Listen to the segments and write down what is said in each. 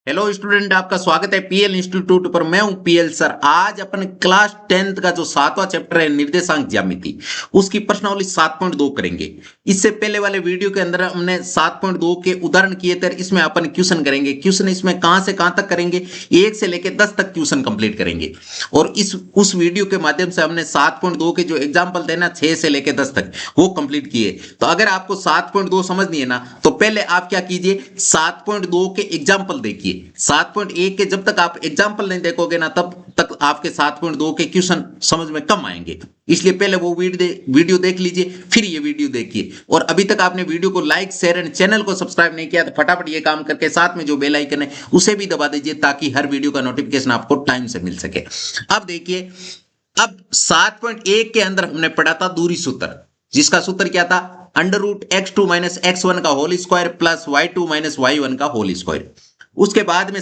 Hello student, आपका स्वागत है पीएल इंस्टीट्यूट पर। मैं हूं पीएल सर। आज अपन क्लास 10th का जो 7वां चैप्टर है निर्देशांक ज्यामिति, उसकी प्रश्नावली 7.2 करेंगे। इससे पहले वाले वीडियो के अंदर हमने 7.2 के उदाहरण किए थे। इसमें अपन क्वेश्चन करेंगे। क्वेश्चन इसमें कहां से कहां तक करेंगे, 1 से लेकर 10 तक क्वेश्चन कंप्लीट करेंगे। और उस वीडियो के माध्यम से हमने 7.2 के जो एग्जाम्पल थे ना, 6 से लेकर 10 तक, वो कंप्लीट किए। तो अगर आपको 7.2 समझनी है ना, तो पहले आप क्या कीजिए, 7.2 के एग्जाम्पल देखिए। 7.1 के जब तक आप एग्जाम्पल नहीं देखोगे ना, तब तक आपके 7.2 के क्वेश्चन समझ में कम आएंगे। इसलिए पहले वो वीडियो देख लीजिए, फिर ये वीडियो देखिए। और अभी तक आपने वीडियो को लाइक, शेयर एंड चैनल को सब्सक्राइब नहीं किया तो फटाफट ये काम करके साथ में जो बेल आइकन है उसे भी दबा दीजिए, ताकि हर वीडियो का नोटिफिकेशन आपको टाइम से मिल सके। अब देखिए, अब 7.1 के अंदर हमने पढ़ा था दूरी सूत्र, जिसका सूत्र क्या था, √x2 - x1 का whole square plus y2 - y1 का होल स्क्वायर। उसके बाद में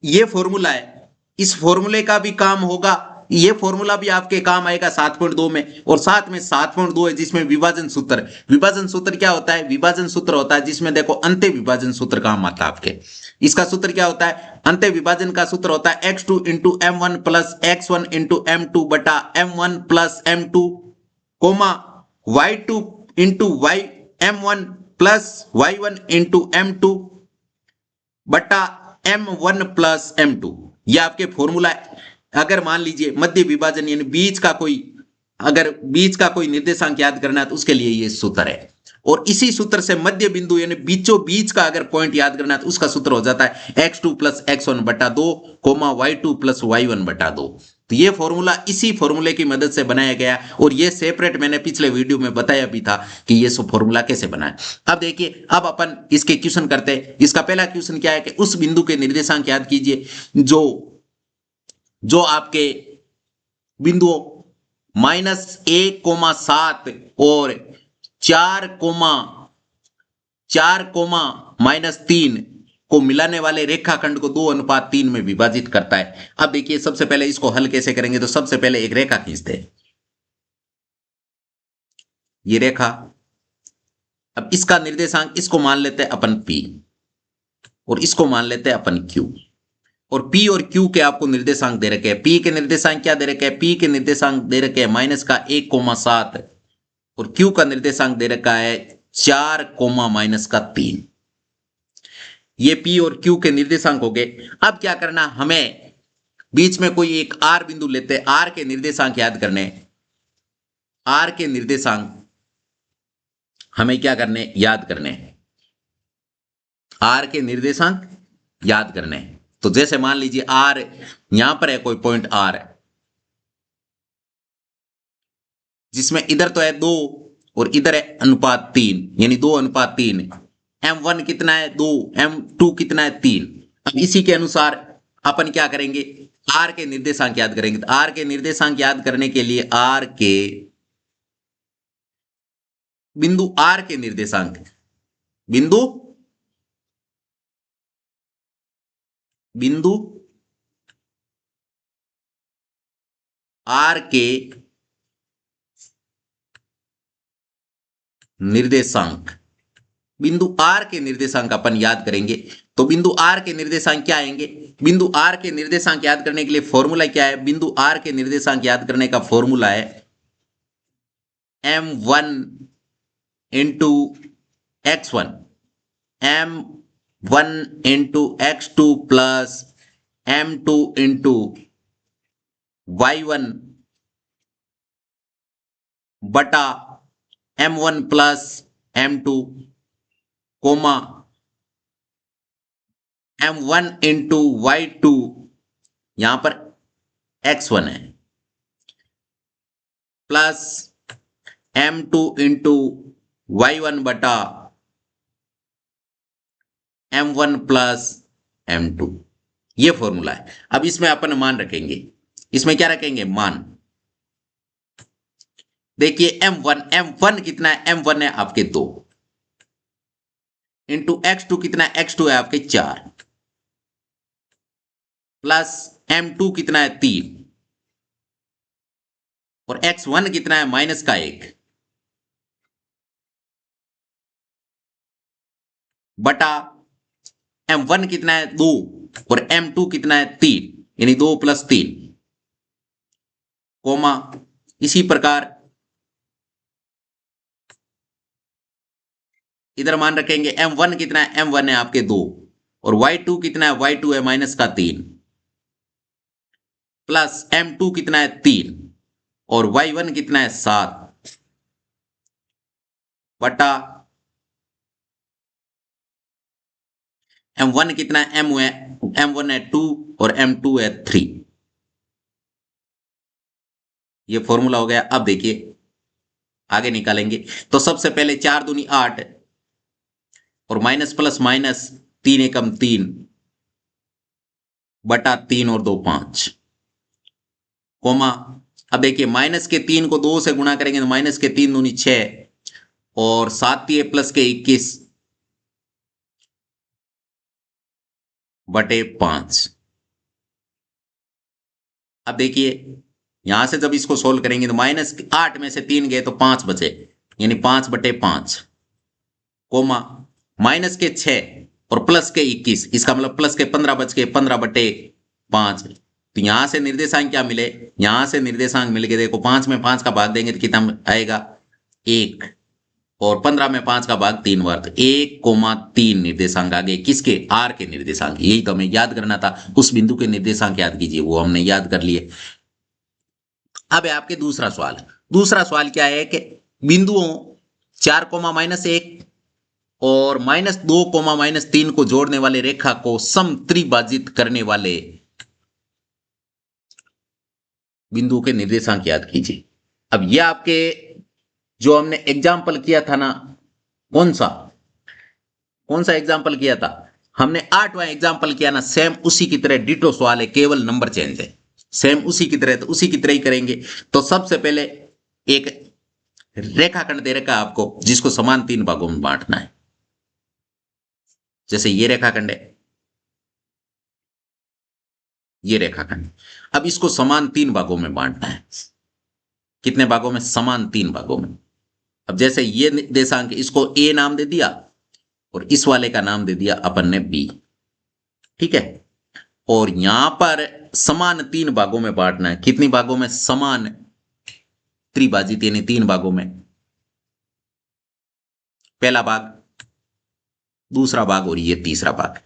ये फॉर्मूला है, इस फॉर्मूले का भी काम होगा, ये फॉर्मूला भी आपके काम आएगा 7.2 में। और साथ में 7.2 है जिसमें विभाजन सूत्र। विभाजन सूत्र क्या होता है, विभाजन सूत्र होता है जिसमें देखो अंत्य विभाजन सूत्र काम आता है आपके। इसका सूत्र क्या होता है, अंत्य विभाजन का सूत्र होता है x2 × m1 + x1 × m2 बटा m1 + m2, coma y2 × m1 + y1 × m2 बटा m1 + m2। ये आपके फॉर्मूला है। अगर मान लीजिए मध्य विभाजन यानी बीच का कोई निर्देशांक याद करना है तो उसके लिए ये सूत्र है। और इसी सूत्र से मध्य बिंदु यानी बीचों बीच का अगर पॉइंट याद करना है तो उसका सूत्र हो जाता है x2 + x1 बटा 2, y2 + y1 बटा 2। तो ये फॉर्मूला इसी फॉर्मूले की मदद से बनाया गया। और ये सेपरेट मैंने पिछले वीडियो में बताया भी था कि ये सब फॉर्मूला कैसे बना है। अब देखिए, अब अपन इसके क्वेश्चन करते हैं। इसका पहला क्वेश्चन क्या है कि उस बिंदु के निर्देशांक याद कीजिए जो आपके बिंदुओं -1,7 और 4,-3 को मिलाने वाले रेखाखंड को 2:3 में विभाजित करता है। अब देखिए, सबसे पहले इसको हल कैसे करेंगे, तो सबसे पहले एक रेखा खींचते हैं, ये रेखा। अब इसका निर्देशांक इसको मान लेते हैं अपन P, और इसको मान लेते हैं अपन Q। और P और Q के आपको निर्देशांक दे रखे हैं। P के निर्देशांक क्या दे रखे हैं, P के निर्देशांक दे रखे हैं -1,7 और Q का निर्देशांक दे रखा है 4, -3। ये P और Q के निर्देशांक हो गए। अब क्या करना, हमें बीच में कोई एक R बिंदु लेते हैं। R के निर्देशांक याद करने, R के निर्देशांक हमें क्या करने, याद करने, R के निर्देशांक याद करने। तो जैसे मान लीजिए R यहां पर है, कोई पॉइंट R है जिसमें इधर तो है 2 और इधर है √3, यानी 2:3। m1 कितना है 2, m2 कितना है 3। अब इसी के अनुसार अपन क्या करेंगे, R के निर्देशांक याद करेंगे। तो R के निर्देशांक याद करने के लिए बिंदु R के निर्देशांक, बिंदु R के निर्देशांक, बिंदु R के निर्देशांक अपन याद करेंगे। तो बिंदु R के निर्देशांक क्या आएंगे, बिंदु R के निर्देशांक याद करने के लिए फॉर्मूला क्या है, बिंदु R के निर्देशांक याद करने का फॉर्मूला है m1 × x1, m1 × x2 plus m2 × y1 बटा m1 + m2, comma m1 × y2, यहां पर x1 है, प्लस m2 × y1 बटा m1 + m2। ये फॉर्मूला है। अब इसमें अपन मान रखेंगे, इसमें क्या रखेंगे, मान। देखिए m1 कितना है, m1 है आपके 2, इंटू x2 कितना है, x2 है आपके 4, प्लस m2 कितना है 3, और x1 कितना है -1 बटा m1 कितना है 2, और M2 कितना है 3, यानी 2 + 3, कोमा इसी प्रकार इधर मान रखेंगे M1 कितना है, M1 है आपके 2, और Y2 कितना है, Y2 है -3, प्लस M2 कितना है 3, और Y1 कितना है 7, बटा M1 कितना है, M1 है 2 और M2 है 3। ये फॉर्मूला हो गया। अब देखिए आगे निकालेंगे, तो सबसे पहले 4 दूनी 8, और माइनस प्लस माइनस 3 एकम 3, बटा 3 और 2 5, कोमा। अब देखिए माइनस के 3 को 2 से गुणा करेंगे तो माइनस के 3 दूनी 6, और 7 प्लस के 21 बटे 5। अब देखिए यहां से जब इसको सोल्व करेंगे तो -8 में से 3 गए तो 5 बचे, यानी 5 बटे 5, कोमा माइनस के 6 और प्लस के 21, इसका मतलब प्लस के 15 बच के 15 बटे 5। तो यहां से निर्देशांक क्या मिले, यहां से निर्देशांक मिल के देखो 5 में 5 का भाग देंगे तो कितना आएगा 1, और 15 में 5 का भाग 3 बार, तो 1,3 निर्देशांक आ गए किसके, आर के निर्देशांक। यही तो हमें याद करना था, उस बिंदु के निर्देशांक याद कीजिए, वो हमने याद कर लिए। अब है आपके दूसरा सवाल। दूसरा सवाल क्या है कि बिंदुओं 4, -1 और -2, -3 को जोड़ने वाले रेखा को समत्रिभाजित करने वाले बिंदु के निर्देशांक याद कीजिए। अब ये आपके जो हमने एग्जाम्पल किया था ना, कौन सा एग्जाम्पल किया था, हमने 8वां एग्जाम्पल किया ना, सेम उसी की तरह डिटो सवाल है, केवल नंबर चेंज है, सेम उसी की तरह, तो उसी की तरह ही करेंगे। तो सबसे पहले एक रेखाखंड दे रखा है आपको जिसको समान 3 भागों में बांटना है। जैसे ये रेखाखंड है, ये रेखाखंड, अब इसको समान 3 भागों में बांटना है। कितने भागों में, समान 3 भागों में। अब जैसे ये निर्देशांक, इसको ए नाम दे दिया और इस वाले का नाम दे दिया अपन ने बी, ठीक है। और यहां पर समान 3 भागों में बांटना है। कितनी भागों में, समान त्रिभाजित, यानी 3 भागों में। पहला भाग, दूसरा भाग और ये तीसरा भाग।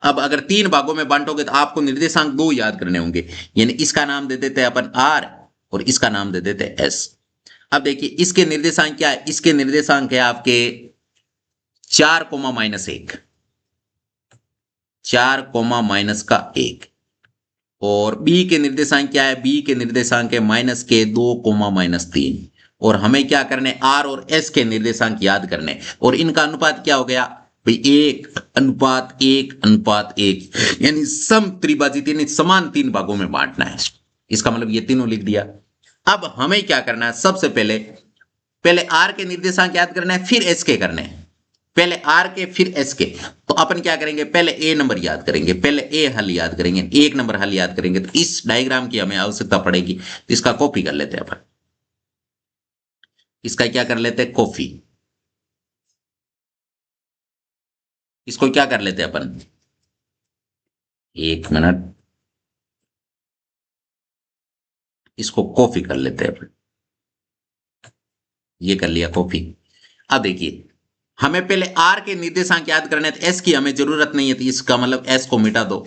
अब अगर 3 भागों में बांटोगे तो आपको निर्देशांक 2 याद करने होंगे, यानी इसका नाम दे देते हैं अपन आर और इसका नाम दे देते हैं एस। अब देखिए इसके निर्देशांक क्या है, इसके निर्देशांक है आपके 4, -1, 4, -1, और बी के निर्देशांक क्या है, बी के निर्देशांक है -2, -3, और हमें क्या करने, आर और एस के निर्देशांक याद करने, और इनका अनुपात क्या हो गया भाई, 1:1:1, यानी सम त्रिभाजित, यानी समान 3 भागों में बांटना है। इसका मतलब ये तीनों लिख दिया। अब हमें क्या करना है, सबसे पहले आर के निर्देशांक याद करना है, फिर एस के करने हैं। पहले आर के फिर एस के, तो अपन क्या करेंगे, पहले ए नंबर याद करेंगे, पहले ए हल याद करेंगे, 1 नंबर हल याद करेंगे। तो इस डायग्राम की हमें आवश्यकता पड़ेगी, तो इसका कॉपी कर लेते हैं अपन, इसका क्या कर लेते हैं, कॉपी। इसको क्या कर लेते हैं अपन, 1 मिनट, इसको कॉपी कर लेते हैं अपन। ये कर लिया कॉपी। अब देखिए हमें पहले आर के निर्देशांक याद करने हैं, तो एस की हमें जरूरत नहीं है, तो इसका मतलब एस को मिटा दो,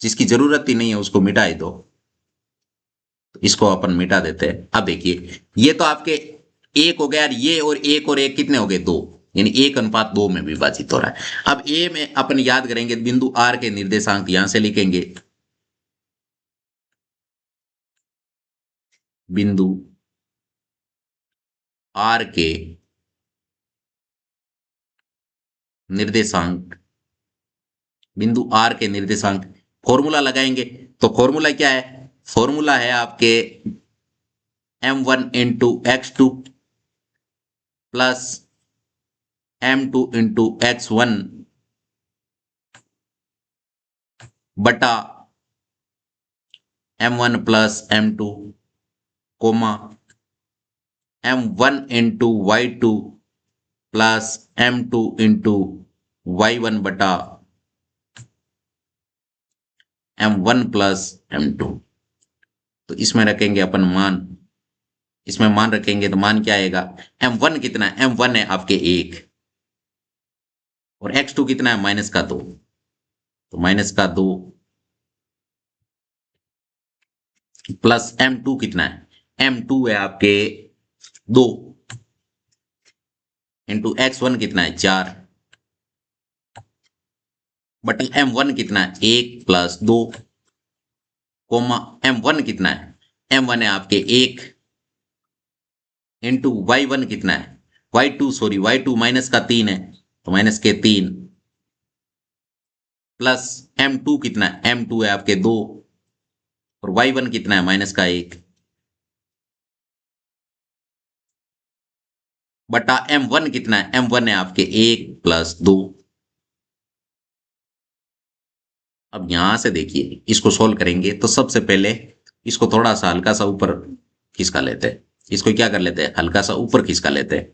जिसकी जरूरत ही नहीं है उसको मिटा ही दो। तो इसको अपन मिटा देते हैं। अब देखिए ये तो आपके 1 हो गया, ये और 1 और 1 कितने हो गए, 2, यानी 1:2 में विभाजित हो रहा है। अब ए में अपन याद करेंगे, बिंदु आर के निर्देशांक यहां से लिखेंगे, बिंदु आर के निर्देशांक, बिंदु आर के निर्देशांक, फॉर्मूला लगाएंगे। तो फॉर्मूला क्या है, फॉर्मूला है आपके m1 into x2 plus m2 into x1 बटा m1 plus m2, comma m1 into y2 plus m2 into y1 बटा m1 प्लस m2। तो इसमें रखेंगे अपन मान, इसमें मान रखेंगे तो मान क्या आएगा, m1 कितना है, m1 है आपके 1 और x2 कितना है माइनस का 2, तो माइनस का 2 प्लस m2 कितना है, m2 है आपके 2 इंटू x1 कितना है 4 बटा m1 कितना है 1 प्लस 2 कोमा m1 कितना है, m1 है आपके 1 इंटू y1 कितना है, y2 माइनस का 3 है तो माइनस के 3 प्लस m2 कितना है, m2 है आपके 2 और y1 कितना है माइनस का 1 बटा m1 कितना है, m1 है आपके 1 प्लस 2। अब यहां से देखिए इसको सोल्व करेंगे तो सबसे पहले इसको थोड़ा सा हल्का सा ऊपर खिसका लेते हैं, इसको क्या कर लेते हैं हल्का सा ऊपर खिसका लेते हैं।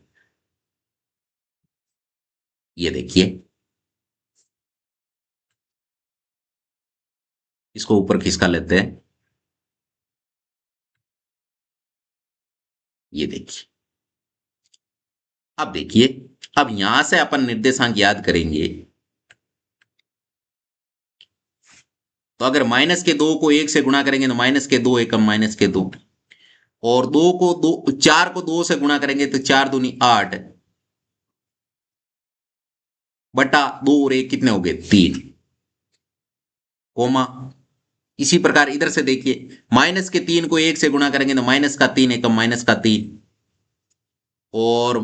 ये देखिए इसको ऊपर खिसका लेते हैं, ये देखिए। अब देखिए अब यहां से अपन निर्देशांक याद करेंगे तो अगर माइनस के 2 को 1 से गुणा करेंगे तो माइनस के 2 एकम माइनस के 2 और 4 को 2 से गुणा करेंगे तो 4 दूनी 8 बटा 2 और 1 कितने हो गए 3 कोमा। इसी प्रकार इधर से देखिए माइनस के 3 को 1 से गुणा करेंगे तो माइनस का 3 एकम माइनस का 3 और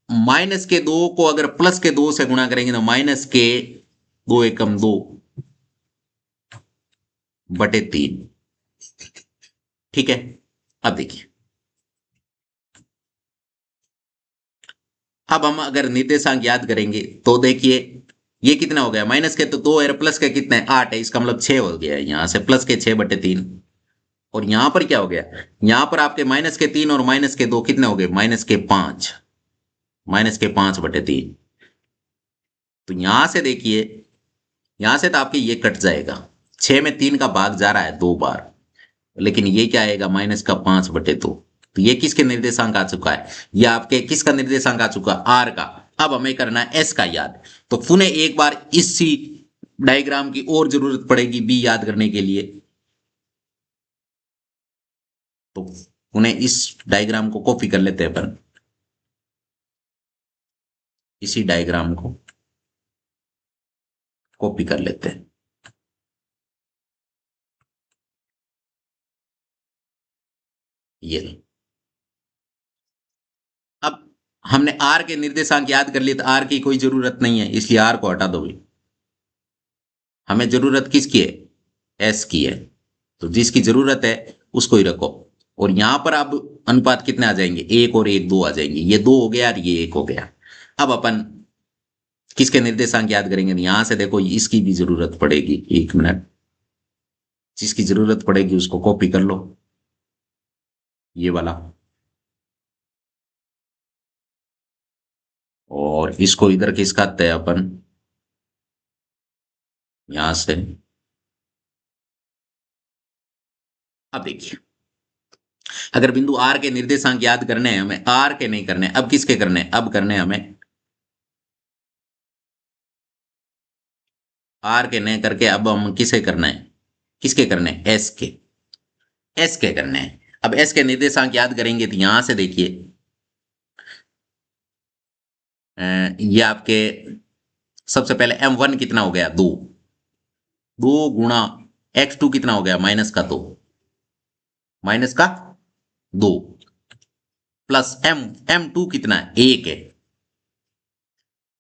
माइनस के 2 को अगर प्लस के 2 से गुणा करेंगे तो माइनस के 2 एकम 2 बटे 3। ठीक है, अब देखिए अब हम अगर निर्देशांक याद करेंगे तो देखिए ये कितना हो गया, माइनस के तो 2 है, प्लस के कितने 8 है, इसका मतलब 6 हो गया है, यहां से प्लस के 6 बटे 3 और यहां पर क्या हो गया, यहां पर आपके माइनस के 3 और माइनस के 2 कितने हो गए माइनस के 5 बटे 3। तो यहां से देखिए यहां से तो आपके ये कट जाएगा, 6 में 3 का भाग जा रहा है 2 बार, लेकिन ये क्या आएगा माइनस का 5 बटे 2। तो ये किसके निर्देशांक आ चुका है, ये आपके किसका निर्देशांक आ चुका है आर का। अब हमें करना है एस का याद, तो पुनः एक बार इसी डायग्राम की और जरूरत पड़ेगी बी याद करने के लिए, तो पुनः इस डायग्राम को कॉपी कर लेते हैं अपन, इसी डायग्राम को कॉपी कर लेते हैं। ये अब हमने आर के निर्देशांक याद कर लिए तो आर की कोई जरूरत नहीं है, इसलिए आर को हटा दो भी। हमें जरूरत किसकी है एस की है, तो जिसकी जरूरत है उसको ही रखो। और यहां पर अब अनुपात कितने आ जाएंगे 1 और 1 2 आ जाएंगे, ये 2 हो गया और ये 1 हो गया। अब अपन किसके निर्देशांक याद करेंगे, यहां से देखो इसकी भी जरूरत पड़ेगी, 1 मिनट, जिसकी जरूरत पड़ेगी उसको कॉपी कर लो, ये वाला, और इसको इधर खिसकाते हैं अपन यहां से। अब देखिए अगर बिंदु आर के निर्देशांक याद करने हैं हमें, आर के नहीं करने, अब किसके करने, अब करने हमें आर के नहीं करके अब हम किसे करना है, किसके करने एस के, एस के करने हैं। अब एस के निर्देशांक याद करेंगे तो यहां से देखिए ये आपके सबसे पहले m1 कितना हो गया 2, 2 गुणा x2 कितना हो गया माइनस का 2 प्लस m2 कितना है 1 है,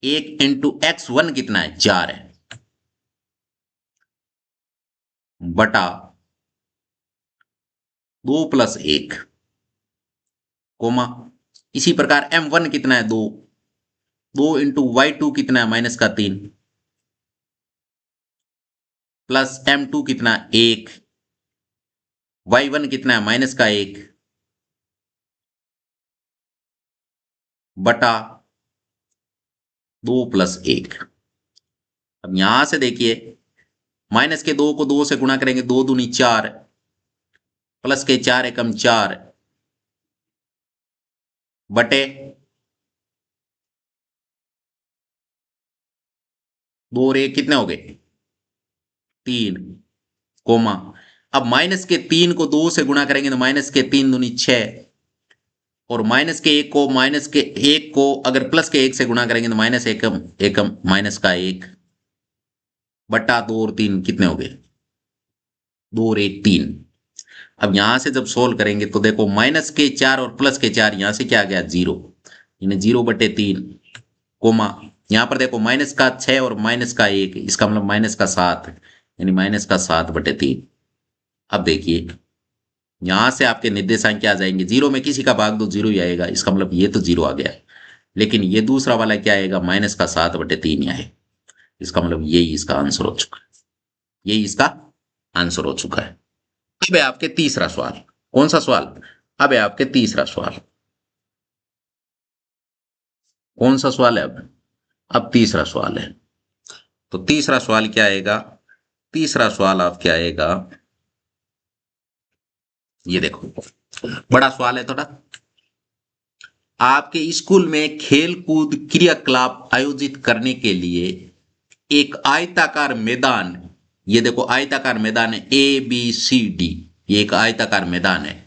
1 इंटू x1 कितना है 4 है बटा 2 प्लस 1 कोमा। इसी प्रकार m1 कितना है 2, 2 इंटू y2 कितना है माइनस का 3 प्लस m2 कितना 1, y1 कितना है माइनस का 1 बटा 2 प्लस 1। अब यहां से देखिए माइनस के 2 को 2 से गुणा करेंगे, 2 दूनी 4, प्लस के 4 एकम 4 बटे 2 और 1 कितने हो गए 3, कोमा। अब माइनस के 3 को 2 से गुणा करेंगे तो माइनस के 3 दूनी 6, और माइनस के 1 को अगर प्लस के 1 से गुणा करेंगे तो माइनस एकम एकम माइनस का 1 बटा 2 और 3 कितने हो गए 2 और 1 3। अब यहां से जब सोल्व करेंगे तो देखो माइनस के 4 और प्लस के 4 यहां से क्या आ गया 0, यानी 0 बटे 3, कोमा। यहां पर देखो माइनस का 6 और माइनस का 1, इसका मतलब माइनस का 7, यानी माइनस का 7 बटे 3। अब देखिए यहां से आपके निर्देशांक क्या आ जाएंगे, 0 में किसी का भाग दो 0 ही आएगा, इसका मतलब ये तो 0 आ गया, लेकिन ये दूसरा वाला क्या आएगा माइनस का 7 बटे 3 आएगा, इसका मतलब यही इसका आंसर हो चुका है, यही इसका आंसर हो चुका है। अब है आपके तीसरा सवाल, कौन सा सवाल, अब है आपके तीसरा सवाल, कौन सा सवाल है अब तीसरा सवाल है। तो तीसरा सवाल क्या आएगा, तीसरा सवाल आप क्या आएगा, ये देखो बड़ा सवाल है थोड़ा। आपके स्कूल में खेल कूद क्रियाकलाप आयोजित करने के लिए एक आयताकार मैदान, ये देखो आयताकार मैदान है ABCD, ये एक आयताकार मैदान है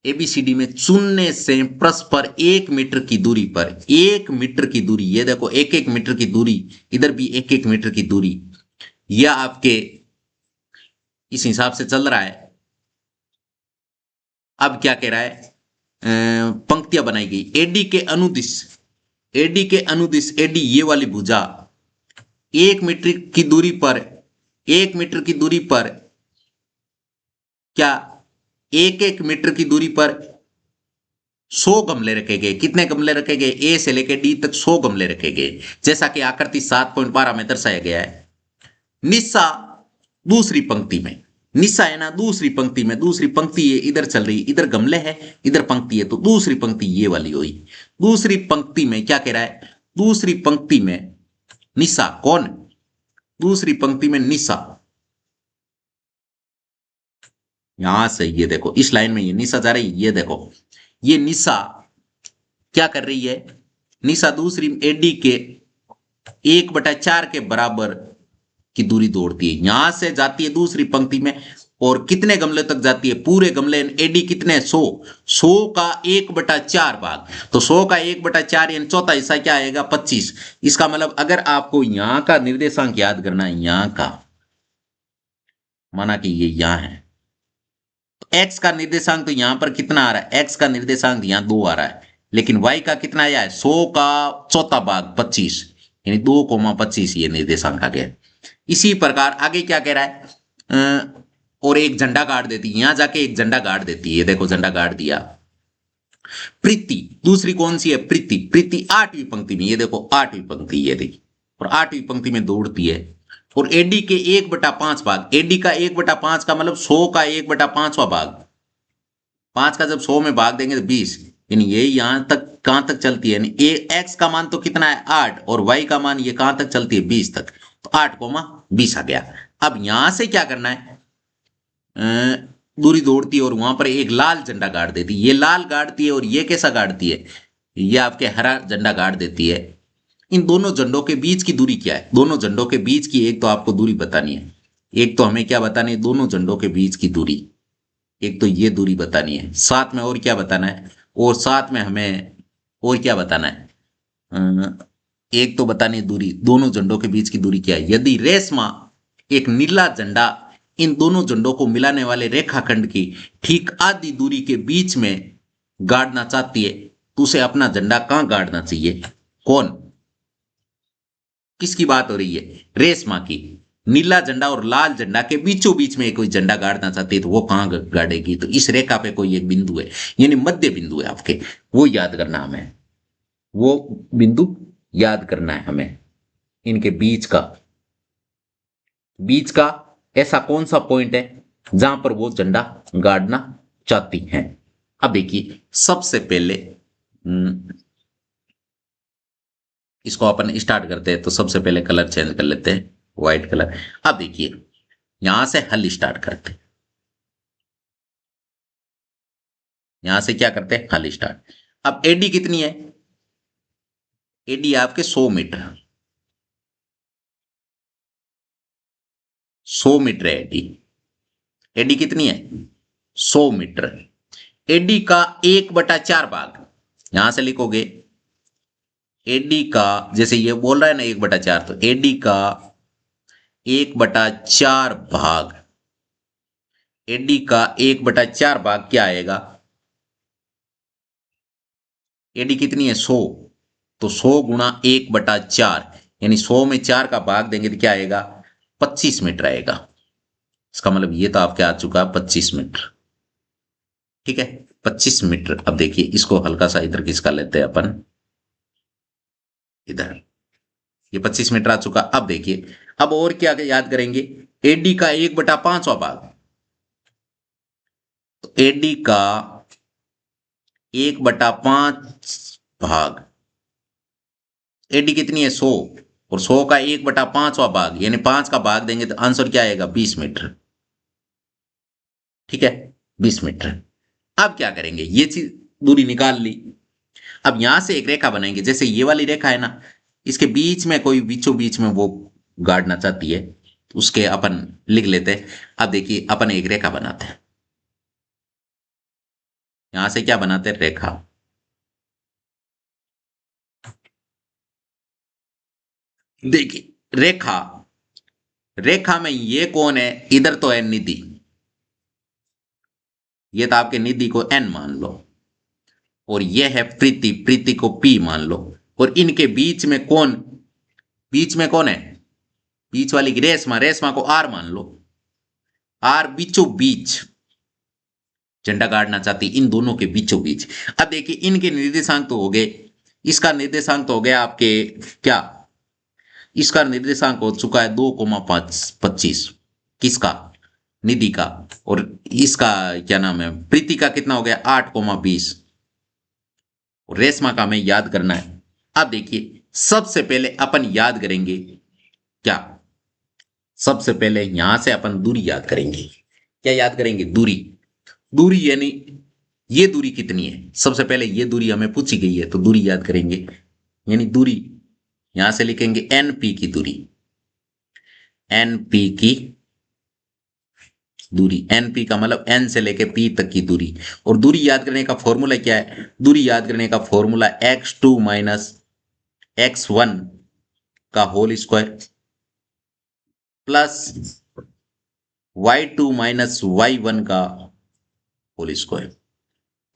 ABCD में चुनने से परस्पर 1 मीटर की दूरी पर, 1 मीटर की दूरी, ये देखो 1-1 मीटर की दूरी, इधर भी 1-1 मीटर की दूरी, यह आपके इस हिसाब से चल रहा है। अब क्या कह रहा है, पंक्तियां बनाई गई, एडी के अनुदिश, एडी के अनुदिश, एडी ये वाली भुजा 1 मीटर की दूरी पर, 1 मीटर की दूरी पर क्या 1-1 मीटर की दूरी पर 100 गमले रखे गए। कितने गमले रखे गए, ए से लेकर डी तक 100 गमले रखे गए, जैसा कि आकृति 7.12 में दर्शाया गया है। निशा दूसरी पंक्ति में, निशा है ना दूसरी पंक्ति में, दूसरी पंक्ति ये इधर चल रही, इधर गमले है इधर पंक्ति है, तो दूसरी पंक्ति ये वाली हुई। दूसरी पंक्ति में क्या कह रहा है, दूसरी पंक्ति में निशा कौन, दूसरी पंक्ति में निशा, यहां से ये देखो इस लाइन में ये निशा जा रही, ये देखो ये निशा क्या कर रही है, निशा दूसरी एडी के 1/4 के बराबर की दूरी दौड़ती है, यहां से जाती है दूसरी पंक्ति में, और कितने गमले तक जाती है, पूरे गमले, एडी कितने 100 का 1/4 भाग, तो 100 का 1/4 यानी चौथा हिस्सा क्या आएगा 25। इसका मतलब अगर आपको यहां का निर्देशांक याद करना है, यहां का माना कि ये यहां है, एक्स का निर्देशांक तो यहां पर कितना आ रहा है, एक्स का निर्देशांक यहां 2 आ रहा है, लेकिन वाई का कितना आया है 100 का चौथा भाग 25, यानी 2,25 ये निर्देशांक आ गया। इसी प्रकार आगे क्या कह रहा है, और एक झंडा गाड़ देती है, यहां जाके एक झंडा गाड़ देती है, देखो झंडा गाड़ दिया। प्रीति दूसरी कौन सी है, प्रीति, प्रीति 8वीं पंक्ति में, ये देखो 8वीं पंक्ति ये देखिए, और 8वीं पंक्ति में दौड़ती है, और एडी के 1/5 भाग, एडी का 1/5 का मतलब 100 का 1/5वां भाग, 5 का जब 100 में भाग देंगे तो 20, यानी ये यहां तक कहां तक चलती है, यानी एक्स का मान तो कितना है 8, और वाई का मान ये कहां तक चलती है 20 तक, तो 8,20 आ गया। अब यहां से क्या करना है, दूरी दौड़ती है और वहां पर एक लाल झंडा गाड़ देती है, ये लाल गाड़ती है और ये कैसा गाड़ती है, ये आपके हरा झंडा गाड़ देती है। इन दोनों झंडों के बीच की दूरी क्या है, दोनों झंडों के बीच की एक तो आपको दूरी बतानी है, एक तो हमें क्या बतानी है, दोनों झंडों के बीच की दूरी, एक तो ये दूरी बतानी है, साथ में और क्या बताना है, और साथ में हमें और क्या बताना है, एक तो बतानी है दूरी, दोनों झंडों के बीच की दूरी क्या है। यदि रेशमा एक नीला झंडा इन दोनों झंडों को मिलाने वाले रेखाखंड की ठीक आधी दूरी के बीच में गाड़ना चाहती है तो उसे अपना झंडा कहां गाड़ना चाहिए, कौन, किसकी बात हो रही है, रेशमा की। नीला झंडा और लाल झंडा के बीचों बीच में कोई झंडा गाड़ना चाहती है तो वो कहां गाड़ेगी, तो इस रेखा पे कोई एक बिंदु है, यानी मध्य बिंदु है आपके, वो याद करना हमें, वो बिंदु याद करना है हमें, इनके बीच का, बीच का ऐसा कौन सा पॉइंट है जहां पर वो झंडा गाड़ना चाहती हैं। अब देखिए सबसे पहले इसको अपन स्टार्ट करते हैं, तो सबसे पहले कलर चेंज कर लेते हैं, व्हाइट कलर। अब देखिए यहां से हल स्टार्ट करते हैं, यहां से क्या करते हैं, हल स्टार्ट। अब एडी कितनी है, एडी आपके 100 मीटर, 100 मीटर है एडी। एडी कितनी है, 100 मीटर। एडी का 1/4 भाग, यहां से लिखोगे एडी का, जैसे ये बोल रहा है ना 1/4, तो एडी का 1/4 भाग, एडी का 1/4 भाग क्या आएगा, एडी कितनी है 100, तो 100 गुणा 1/4, यानी 100 में 4 का भाग देंगे तो क्या आएगा, 25 मीटर आएगा। इसका मतलब ये तो आपके आ चुका है 25 मीटर। ठीक है, 25 मीटर। अब देखिए इसको हल्का सा इधर खिसका लेते हैं अपन, इधर, ये 25 मीटर आ चुका। अब देखिए अब और क्या याद करेंगे, एडी का 1/5वां भाग, तो एडी का 1/5 भाग, एडी कितनी है 100, और 100 का 1/5वां भाग यानी 5 का भाग देंगे तो आंसर क्या आएगा, 20 मीटर। ठीक है, 20 मीटर। अब क्या करेंगे, ये चीज दूरी निकाल ली। अब यहां से एक रेखा बनाएंगे, जैसे ये वाली रेखा है ना, इसके बीच में कोई बीचों बीच में वो गाड़ना चाहती है, तो उसके अपन लिख लेते हैं। अब देखिए अपन एक रेखा बनाते हैं, यहां से क्या बनाते हैं, रेखा। देखिए रेखा, रेखा में ये कौन है, इधर तो है निधि, ये तो आपके निधि को एन मान लो, और ये है प्रीति, प्रीति को पी मान लो, और इनके बीच में कौन, बीच में कौन है, बीच वाली की रेशमा, रेशमा को आर मान लो, आर बीचों बीच झंडा गाड़ना चाहती, इन दोनों के बीचों बीच। अब देखिए इनके निर्देशांक तो हो गए, इसका निर्देशांक तो हो गया आपके क्या, इसका निर्देशांक हो चुका है 2,25, किसका, निधि का, और इसका क्या नाम है, प्रीति का कितना हो गया 8,20, और रेशमा का हमें याद करना है। अब देखिए सबसे पहले अपन याद करेंगे क्या, सबसे पहले यहां से अपन दूरी याद करेंगे। क्या याद करेंगे, दूरी, दूरी यानी ये दूरी कितनी है, सबसे पहले ये दूरी हमें पूछी गई है तो दूरी याद करेंगे, यानी दूरी यहां से लिखेंगे एनपी की दूरी, एनपी की दूरी, एनपी का मतलब एन से लेके पी तक की दूरी। और दूरी याद करने का फॉर्मूला क्या है, दूरी याद करने का फॉर्मूला x2 माइनस x1 का whole square plus y2 minus y1 का होल स्क्वायर,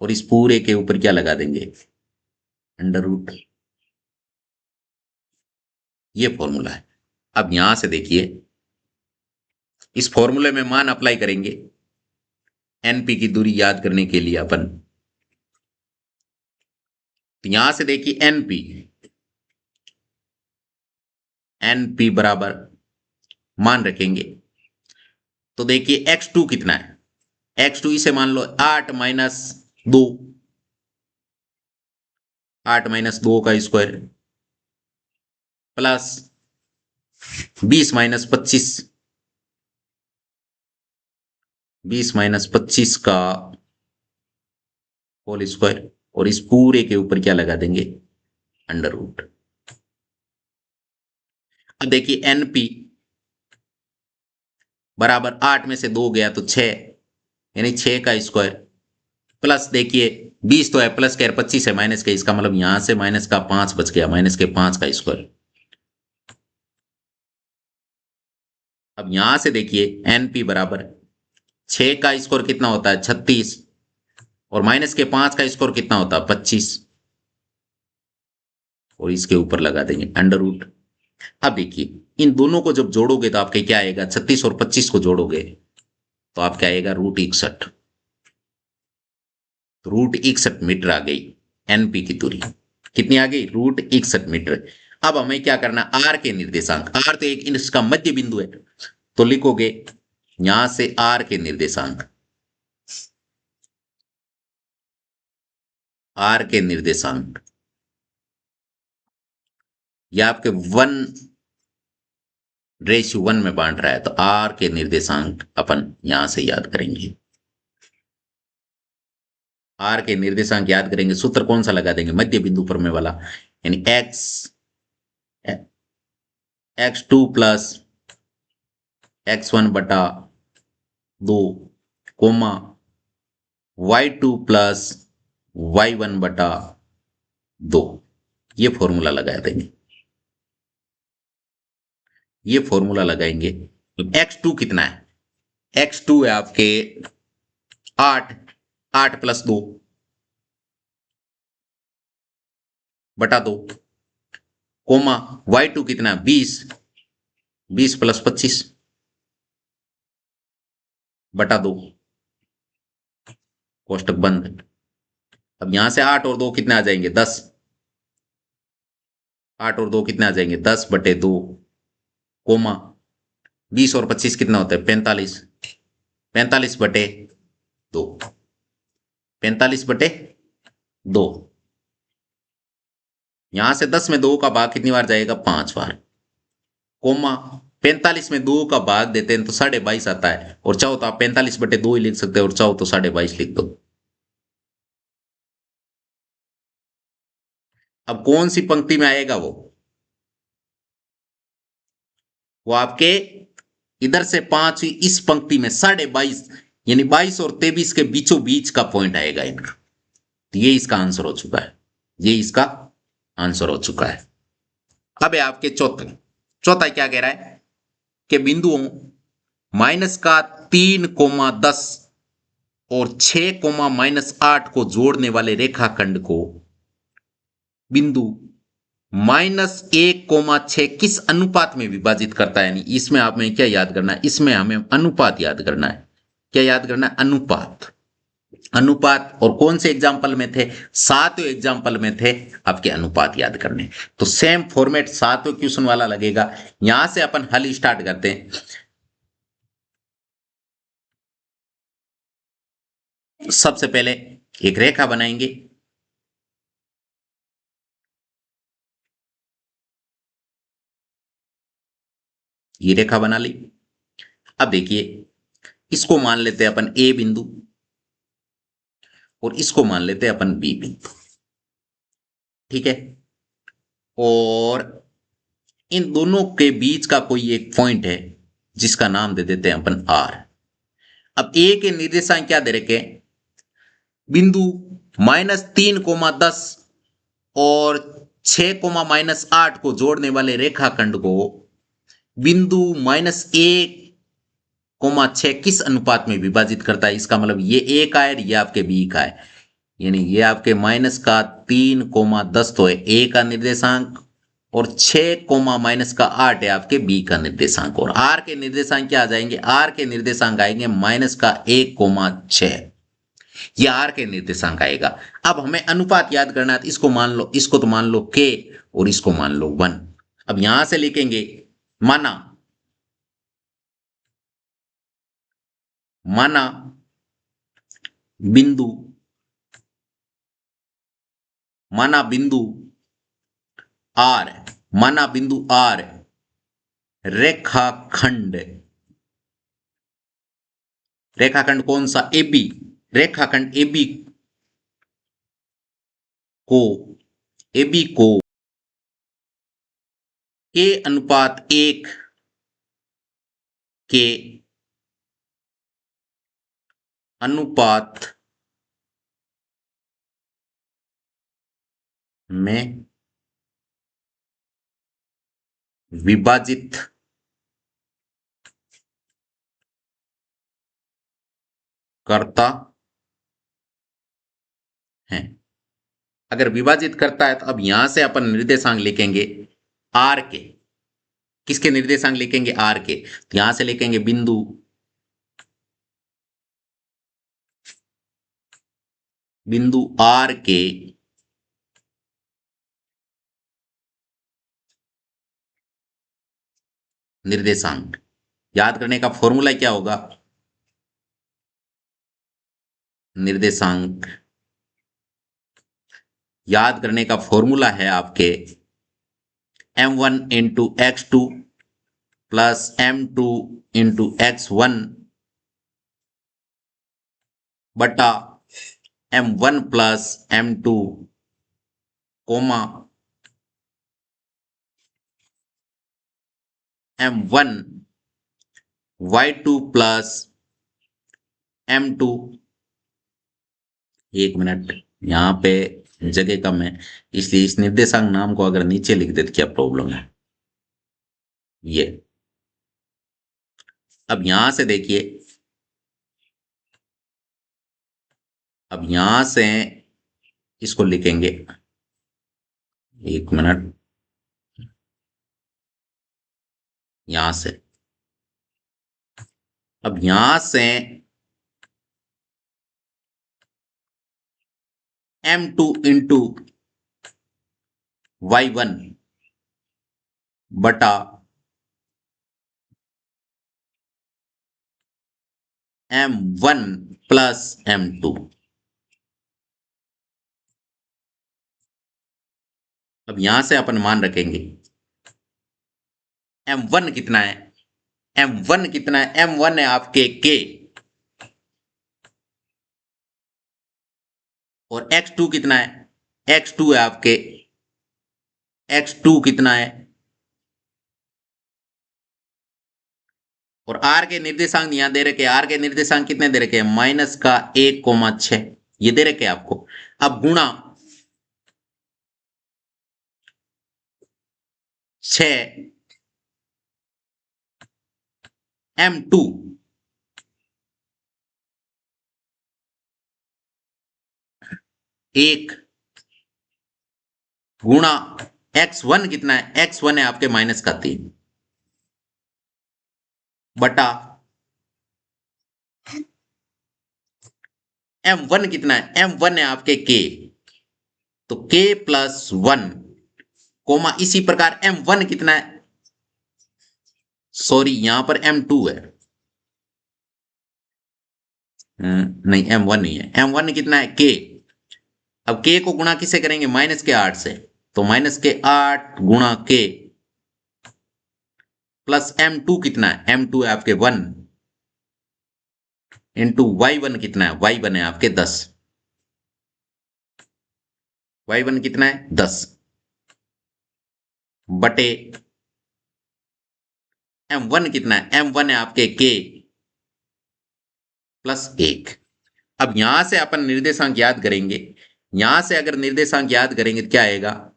और इस पूरे के ऊपर क्या लगा देंगे, अंडर रूट। ये फॉर्मूला है। अब यहां से देखिए इस फॉर्मूले में मान अप्लाई करेंगे एनपी की दूरी याद करने के लिए अपन, तो यहां से देखिए एनपी, एनपी बराबर मान रखेंगे, तो देखिए x2 कितना है, x2 इसे मान लो 8 - 2, 8 - 2 का स्क्वायर प्लस 20 - 25, 20 - 25 का होल स्क्वायर, और इस पूरे के ऊपर क्या लगा देंगे, अंडर रूट। अब देखिए एनपी बराबर 8 में से 2 गया तो 6, यानी 6 का स्क्वायर प्लस देखिए 20 तो है प्लस के, 25 है माइनस के, इसका मतलब यहां से माइनस का 5 बच गया, माइनस के 5 का स्क्वायर। अब यहां से देखिए एनपी बराबर 6 का स्कोर कितना होता है 36, और माइनस के 5 का स्कोर कितना होता है 25, और इसके ऊपर लगा देंगे अंडर रूट। अब देखिए इन दोनों को जब जोड़ोगे तो आपके क्या आएगा, 36 और 25 को जोड़ोगे तो आपके आएगा √61, √61 मीटर आ गई एनपी की दूरी। कितनी आ गई, √61 मीटर। अब हमें क्या करना, आर के निर्देशांक, आर तो एक इसका मध्य बिंदु है, तो लिखोगे यहां से आर के निर्देशांक, आर के निर्देशांक ये आपके 1 रेशियो 1 में बांट रहा है, तो आर के निर्देशांक अपन यहां से याद करेंगे। आर के निर्देशांक याद करेंगे, सूत्र कौन सा लगा देंगे, मध्य बिंदु पर में वाला, यानी x2 प्लस x1 बटा 2 कोमा y2 प्लस y1 बटा 2, ये फॉर्मूला लगा देंगे। ये फॉर्मूला लगाएंगे तो x2 कितना है, x2 है आपके 8, 8 प्लस 2 बटा 2 कोमा y2 कितना है 20, 20 प्लस 25 बटा 2, कोष्टक बंद। अब यहां से 8 और 2 कितने आ जाएंगे 10, 8 और 2 कितने आ जाएंगे 10 बटे 2 कोमा 20 और 25 कितना होता है 45, 45 बटे 2, 45 बटे 2। यहां से 10 में 2 का भाग कितनी बार जाएगा 5 बार, कोमा 45 में 2 का भाग देते हैं तो 22.5 आता है, और चाहो तो आप 45 बटे 2 ही लिख सकते हो, और चाहो तो 22.5 लिख दो। अब कौन सी पंक्ति में आएगा वो आपके इधर से 5 इस पंक्ति में 22.5, यानी 22 और 23 के बीचों बीच का पॉइंट आएगा इनका। तो ये इसका आंसर हो चुका है, ये इसका आंसर हो चुका है। अब है आपके चौथा क्या कह रहा है कि बिंदुओं माइनस का 3,10 और 6,-8 को जोड़ने वाले रेखाखंड को बिंदु -1,6 किस अनुपात में विभाजित करता है। यानी इसमें आप में क्या याद करना है, इसमें हमें अनुपात याद करना है। क्या याद करना है, अनुपात। अनुपात, और कौन से एग्जाम्पल में थे, 7वें एग्जाम्पल में थे आपके अनुपात याद करने। तो सेम फॉर्मेट 7वें क्वेश्चन वाला लगेगा। यहां से अपन हल स्टार्ट करते हैं। सबसे पहले एक रेखा बनाएंगे, ये रेखा बना ली। अब देखिए इसको मान लेते हैं अपन ए बिंदु, और इसको मान लेते हैं अपन बी बिंदु, ठीक है। और इन दोनों के बीच का कोई एक पॉइंट है जिसका नाम दे देते हैं अपन आर। अब ए के निर्देशांक क्या दे रखे, बिंदु -3,10 और 6,-8 को जोड़ने वाले रेखाखंड को बिंदु -1,6 किस अनुपात में विभाजित करता है। इसका मतलब ये ए का है, ये आपके बी का है, यानी ये आपके -3,10 तो है ए का निर्देशांक, और 6,-8 है आपके बी का निर्देशांक। और आर के निर्देशांक क्या आ जाएंगे, आर के निर्देशांक आएंगे -1,6, ये आर के निर्देशांक आएगा। अब हमें अनुपात याद करना है, तो इसको मान लो, इसको तो मान लो के, और इसको मान लो 1। अब यहां से लिखेंगे माना बिंदु माना बिंदु आर, माना बिंदु आर रेखाखंड, रेखाखंड कौन सा, ए बी, रेखाखंड ए बी को, ए बी को के अनुपात 1 के अनुपात में विभाजित करता है। अगर विभाजित करता है तो अब यहां से अपन निर्देशांक लिखेंगे आर के, किसके निर्देशांक लिखेंगे, आर के। तो यहां से लिखेंगे बिंदु आर के निर्देशांक। याद करने का फॉर्मूला क्या होगा, निर्देशांक याद करने का फॉर्मूला है आपके m1 × x2 plus m2 into x1 बटा m1 plus m2 comma m1 y2 plus m2। एक मिनट, यहां पे जगह कम है, इसलिए इस निर्देशांक नाम को अगर नीचे लिख दे तो क्या प्रॉब्लम है। ये अब यहां से देखिए, अब यहां से इसको लिखेंगे, एक मिनट, यहां से, अब यहां से m2 इंटू y1 बटा m1 प्लस m2। अब यहां से अपन मान रखेंगे m1 कितना है, m1 कितना है, m1 है आपके k, और x2 कितना है, x2 है आपके, x2 कितना है, और r के निर्देशांक यहां दे रखे, r के निर्देशांक कितने दे रखे हैं, माइनस का 1,6 ये दे रखे आपको। अब गुणा 6 m2 1 गुणा x1 कितना है, x1 है आपके माइनस का 3 बटा m1 कितना है, m1 है आपके k, तो k प्लस 1 कोमा इसी प्रकार m1 कितना है, सॉरी यहां पर m2 है, नहीं m1 नहीं है, m1 कितना है k। अब k को गुणा किससे करेंगे, माइनस के 8 से, तो माइनस के 8 गुणा k प्लस m2 कितना है, m2 है आपके 1 इंटू y1 कितना है, y1 है आपके 10, y1 कितना है 10 बटे m1 कितना है, m1 है आपके k प्लस 1। अब यहां से अपन निर्देशांक याद करेंगे, यहां से अगर निर्देशांक याद करेंगे तो क्या आएगा,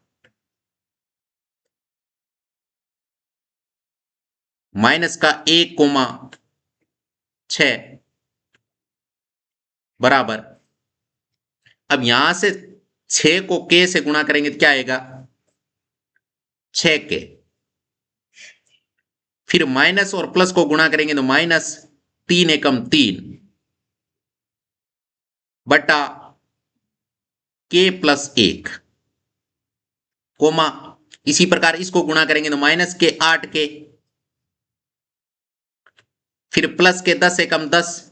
माइनस का 1,6 बराबर, अब यहां से 6 को k से गुणा करेंगे तो क्या आएगा, 6k, फिर माइनस और प्लस को गुणा करेंगे तो माइनस 3 एकम 3 बटा k प्लस 1 कोमा इसी प्रकार इसको गुणा करेंगे तो माइनस के 8k, फिर प्लस के 10 एकम 10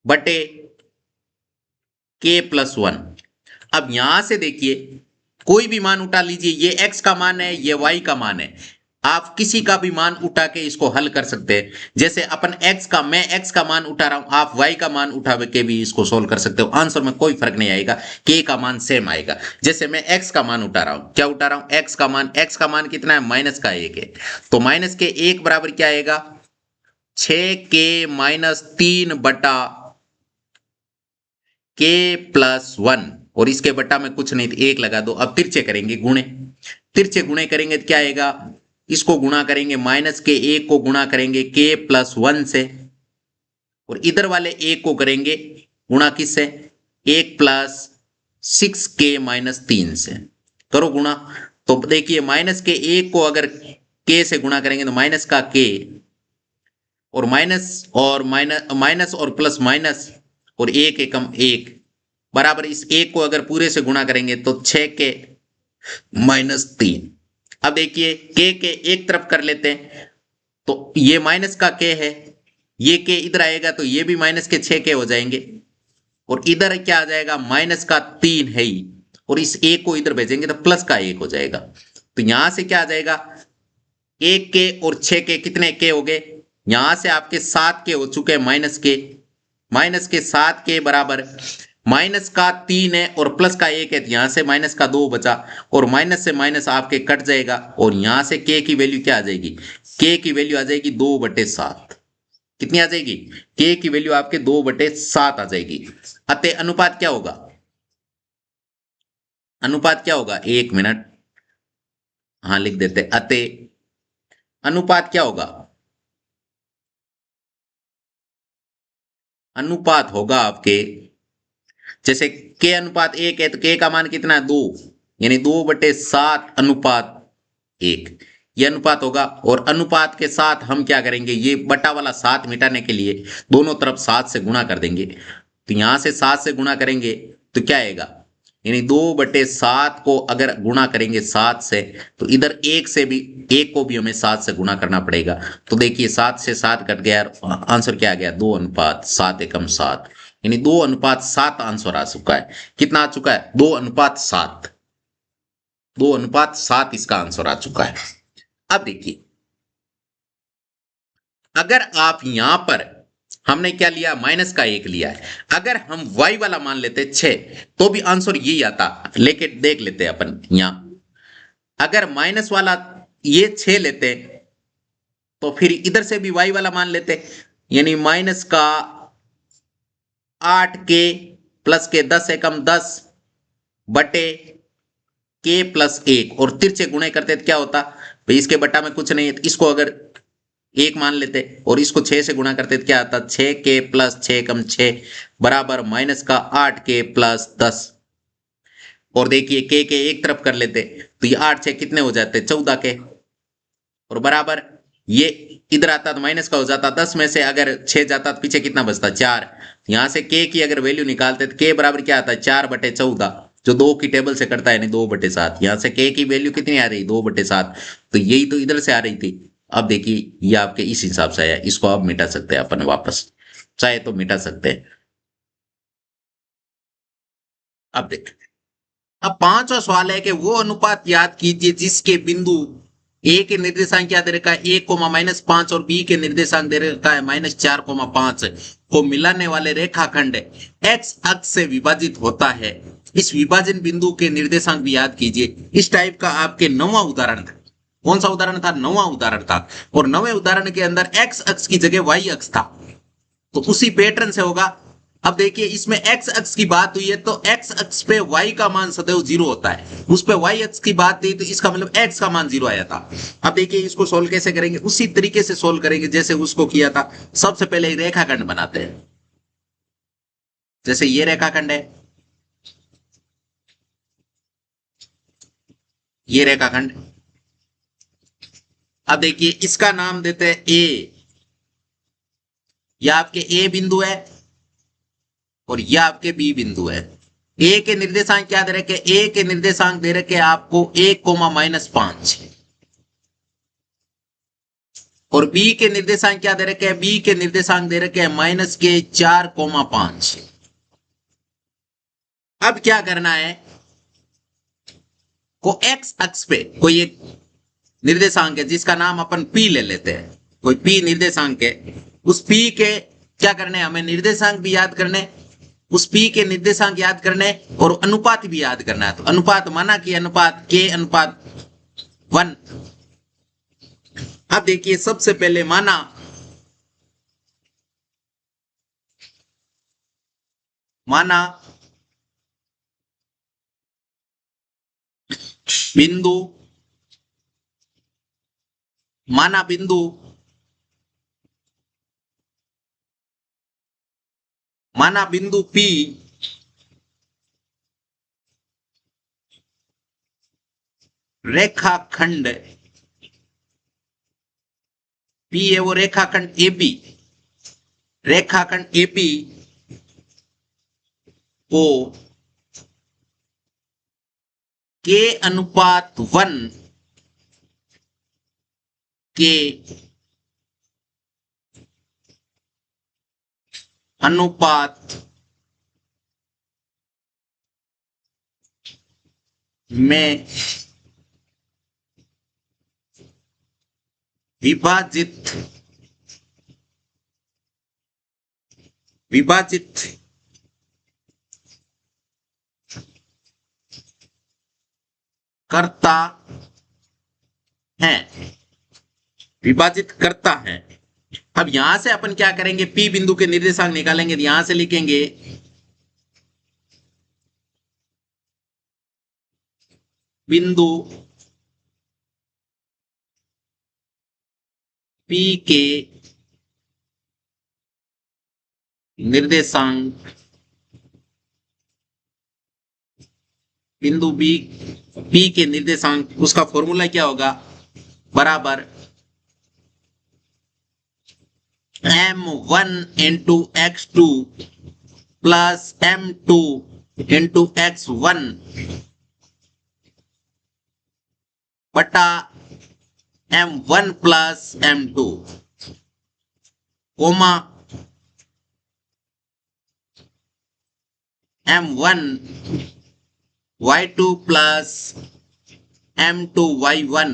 बटे k प्लस 1। अब यहां से देखिए कोई भी मान उठा लीजिए, ये x का मान है, ये y का मान है, आप किसी का भी मान उठा के इसको हल कर सकते हैं। जैसे अपन मैं x का मान उठा रहा हूं, आप y का मान उठा के भी इसको सोल्व कर सकते हो, आंसर में कोई फर्क नहीं आएगा, k का मान सेम आएगा। जैसे मैं x का मान उठा रहा हूं, क्या उठा रहा हूं, x का मान कितना है, माइनस का 1 है, तो माइनस के 1 बराबर क्या आएगा, 6k माइनस 3 बटा k प्लस 1, और इसके बटा में कुछ नहीं, 1 लगा दो। अब तिरछे करेंगे, तिरछे गुणे करेंगे तो क्या आएगा, इसको गुणा करेंगे, माइनस के 1 को गुणा करेंगे k प्लस 1 से, और इधर वाले 1 को करेंगे गुणा किससे, 1 प्लस 6k माइनस 3 से, करो गुणा। तो देखिए माइनस के 1 को अगर k से गुणा करेंगे तो माइनस का k, और माइनस और प्लस माइनस, और 1 एकम 1 बराबर, इस 1 को अगर पूरे से गुणा करेंगे तो 6k माइनस 3। अब देखिए k के एक तरफ कर लेते हैं, तो ये माइनस का k है, ये k इधर आएगा तो ये भी माइनस के 6k हो जाएंगे, और इधर क्या आ जाएगा, माइनस का 3 है ही, और इस 1 को इधर भेजेंगे तो प्लस का 1 हो जाएगा। तो यहां से क्या आ जाएगा, एक के और 6 के कितने के हो गए, यहां से आपके 7 के हो चुके हैं, माइनस के 7 के बराबर माइनस का 3 है और प्लस का 1 है, तो यहां से माइनस का 2 बचा और माइनस से माइनस आपके कट जाएगा और यहां से के की वैल्यू क्या आ जाएगी, के की वैल्यू आ जाएगी 2/7। कितनी आ जाएगी, के की वैल्यू आपके 2/7 आ जाएगी। अतः अनुपात क्या होगा, अनुपात क्या होगा, 1 मिनट, हाँ लिख देते, अतः अनुपात क्या होगा, अनुपात होगा आपके, जैसे के अनुपात 1 है तो के का मान कितना है, 2, यानी 2/7 अनुपात 1, ये अनुपात होगा। और अनुपात के साथ हम क्या करेंगे, ये बटा वाला 7 मिटाने के लिए दोनों तरफ 7 से गुणा कर देंगे, तो यहां से 7 से गुणा करेंगे तो क्या आएगा, यानी 2/7 को अगर गुणा करेंगे 7 से, तो इधर एक से भी, एक को भी हमें 7 से गुणा करना पड़ेगा। तो देखिए 7 से 7 कट गया, आंसर क्या आ गया, 2:7 एकम 7, यानी 2:7 आंसर आ चुका है। कितना आ चुका है, 2:7, 2:7 इसका आंसर आ चुका है। अब देखिए, अगर आप यहां पर, हमने क्या लिया, माइनस का 1 लिया है, अगर हम y वाला मान लेते 6 तो भी आंसर यही आता, लेकिन देख लेते अपन यहां, अगर माइनस वाला ये 6 लेते तो फिर इधर से भी y वाला मान लेते, यानी माइनस का 8 के प्लस के 10 एकम 10 बटे के प्लस 1 और तिरछे गुणे करते तो क्या होता, भाई इसके बटा में कुछ नहीं है, तो इसको अगर 1 मान लेते और इसको 6 से गुणा करते तो क्या आता, 6 के प्लस 6 कम 6 बराबर माइनस का 8 के प्लस 10, और देखिए के एक तरफ कर लेते तो ये 8 6 कितने हो जाते, 14 के, और बराबर ये इधर आता तो माइनस का हो जाता, 10 में से अगर 6 जाता तो पीछे कितना बचता, 4, यहां से के की अगर वैल्यू निकालते तो के बराबर क्या आता है, 4/14, जो 2 की टेबल से करता है, यानी 2/7, यहां से के की वैल्यू कितनी आ रही, 2/7, तो यही तो इधर से आ रही थी। अब देखिए ये आपके इस हिसाब से आया, इसको आप मिटा सकते हैं अपन वापस, चाहे तो मिटा सकते हैं। अब देख, अब पांचवा सवाल है कि वो अनुपात याद कीजिए जिसके बिंदु ए के निर्देशांक क्या दे रखा है, 1, -5 और बी के निर्देशांक दे रखा है -4, 5 को मिलाने वाले रेखाखंड एक्स अक्ष से विभाजित होता है। इस विभाजन बिंदु के निर्देशांक भी याद कीजिए। इस टाइप का आपके 9वां उदाहरण था। कौन सा उदाहरण था, 9वां उदाहरण था, और 9वें उदाहरण के अंदर एक्स अक्ष की जगह वाई अक्ष था, तो उसी पैटर्न से होगा। अब देखिए इसमें एक्स अक्ष की बात हुई है तो एक्स अक्ष पे वाई का मान सदैव 0 होता है, उस पे वाई अक्ष की बात थी तो इसका मतलब एक्स का मान 0 आया था। अब देखिए इसको सोल्व कैसे करेंगे, उसी तरीके से सोल्व करेंगे जैसे उसको किया था। सबसे पहले रेखाखंड बनाते हैं, जैसे ये रेखाखंड है, ये रेखाखंड। अब देखिए इसका नाम देते हैं ए, यह आपके ए बिंदु है और यह आपके बी बिंदु है। ए के निर्देशांक क्या दे रखे, ए के निर्देशांक दे रखे आपको 1, -5, और बी के निर्देशांक क्या दे रखे हैं, बी के निर्देशांक दे रखे हैं -4, 5। अब क्या करना है, को एक्स अक्ष पे कोई एक निर्देशांक है जिसका नाम अपन पी ले लेते हैं, कोई पी निर्देशांक है, उस पी के क्या करने, हमें निर्देशांक भी याद करने, उस पी के निर्देशांक याद करने और अनुपात भी याद करना है। तो अनुपात माना कि अनुपात k/1। अब देखिए सबसे पहले माना, माना बिंदु, माना बिंदु, माना बिंदु P रेखाखंड P है वो रेखाखंड AB, रेखाखंड AB को k/1 के अनुपात में विभाजित विभाजित करता है, विभाजित करता है। अब यहां से अपन क्या करेंगे, P बिंदु के निर्देशांक निकालेंगे, तो यहां से लिखेंगे बिंदु P के निर्देशांक, बिंदु P के निर्देशांक, उसका फॉर्मूला क्या होगा, बराबर m1 into x2 plus m2 into x1 बटा m1 plus m2 comma m1 y2 plus m2 y1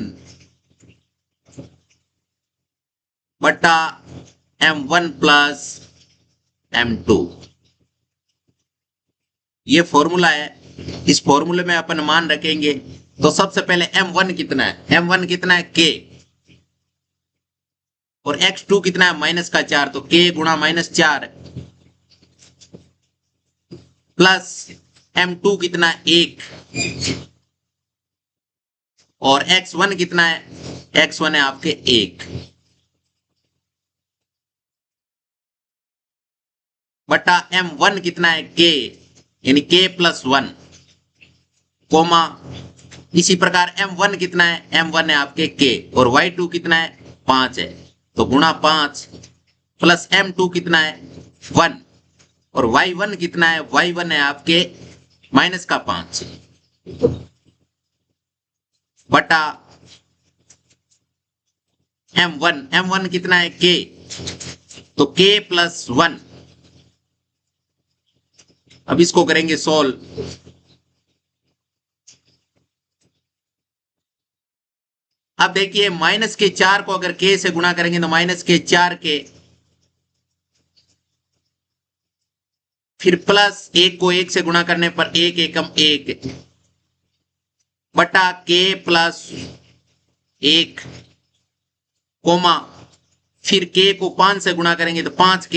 बटा m1 प्लस m2। ये फॉर्मूला है। इस फॉर्मूले में अपन मान रखेंगे। तो सबसे पहले m1 कितना है, m1 कितना है k, और x2 कितना है -4, तो k गुणा -4 प्लस m2 कितना है 1, और x1 कितना है, x1 है आपके 1 बटा m1 कितना है k, यानी k प्लस 1 कोमा, इसी प्रकार m1 कितना है, m1 है आपके k, और y2 कितना है 5 है, तो गुणा 5 प्लस m2 कितना है 1, और y1 कितना है, y1 है आपके -5 बटा m1 कितना है k, तो k प्लस 1। अब इसको करेंगे सोल्व। अब देखिए -4 को अगर k से गुणा करेंगे तो -4 के, फिर प्लस 1 को 1 से गुणा करने पर 1 एकम 1 बटा k प्लस 1 कोमा, फिर k को 5 से गुणा करेंगे तो 5k,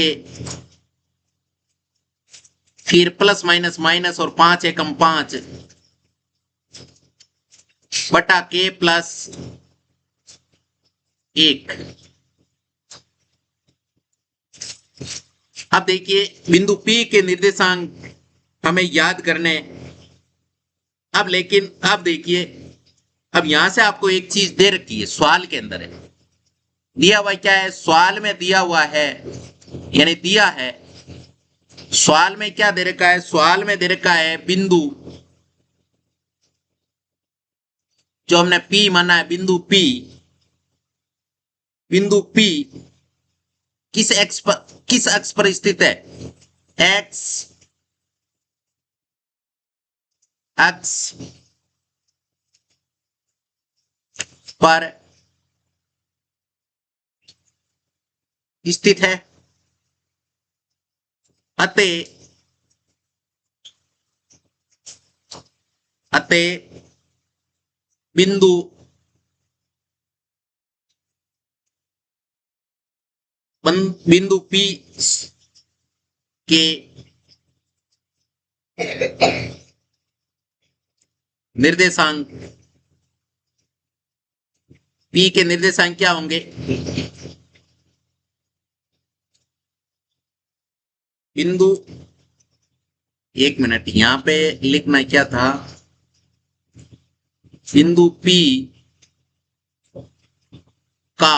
फिर प्लस माइनस माइनस और 5 एकम 5 बटा k प्लस 1। अब देखिए बिंदु P के निर्देशांक हमें याद करने। अब लेकिन अब देखिए, अब यहां से आपको एक चीज दे रखी है, सवाल के अंदर है, दिया हुआ क्या है, सवाल में दिया हुआ है, यानी दिया है सवाल में क्या दे रखा है, सवाल में दे रखा है बिंदु, जो हमने P माना है, बिंदु P किस अक्ष पर स्थित है, x अक्ष पर स्थित है, अतः बिंदु P के निर्देशांक, P के निर्देशांक क्या होंगे, बिंदु, एक मिनट, यहां पे लिखना क्या था, बिंदु P का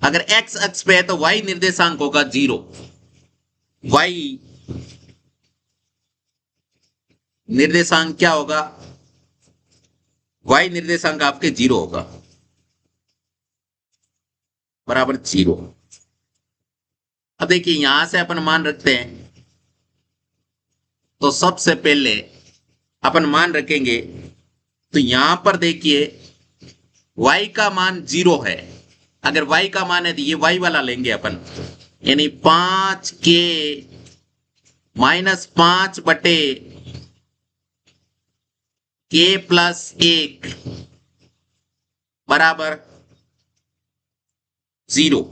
अगर x अक्ष पे है तो y निर्देशांक होगा 0, y निर्देशांक क्या होगा, y निर्देशांक आपके 0 होगा, बराबर 0। अब देखिए यहां से अपन मान रखते हैं, तो सबसे पहले अपन मान रखेंगे, तो यहां पर देखिए y का मान 0 है, अगर y का मान है तो ये y वाला लेंगे अपन, यानी 5k -5 बटे k प्लस 1 बराबर 0।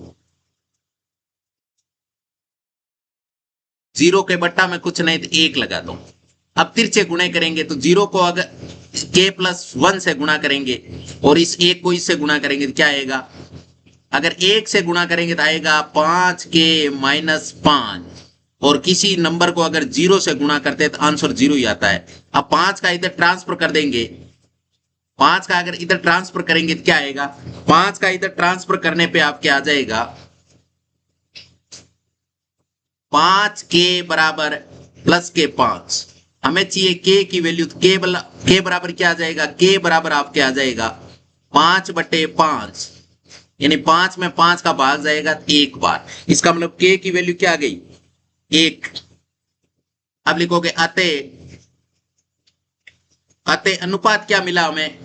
0 के बट्टा में कुछ नहीं तो 1 लगा दो। अब तिरछे गुणे करेंगे तो 0 को अगर k प्लस 1 से गुणा करेंगे और इस 1 को इससे गुणा करेंगे तो क्या आएगा, अगर 1 से गुणा करेंगे तो आएगा 5k -5, और किसी नंबर को अगर 0 से गुणा करते हैं तो आंसर 0 ही आता है। अब 5 का इधर ट्रांसफर कर देंगे, 5 का अगर इधर ट्रांसफर करेंगे तो क्या आएगा, 5 का इधर ट्रांसफर करने पे आपके आ जाएगा 5k बराबर प्लस के 5। हमें चाहिए k की वैल्यू, तो k बराबर क्या आ जाएगा, k बराबर आपके आ जाएगा 5/5, यानी 5 में 5 का भाग जाएगा एक बार। इसका मतलब k की वैल्यू क्या आ गई, 1। अब लिखोगे अतः अनुपात क्या मिला हमें,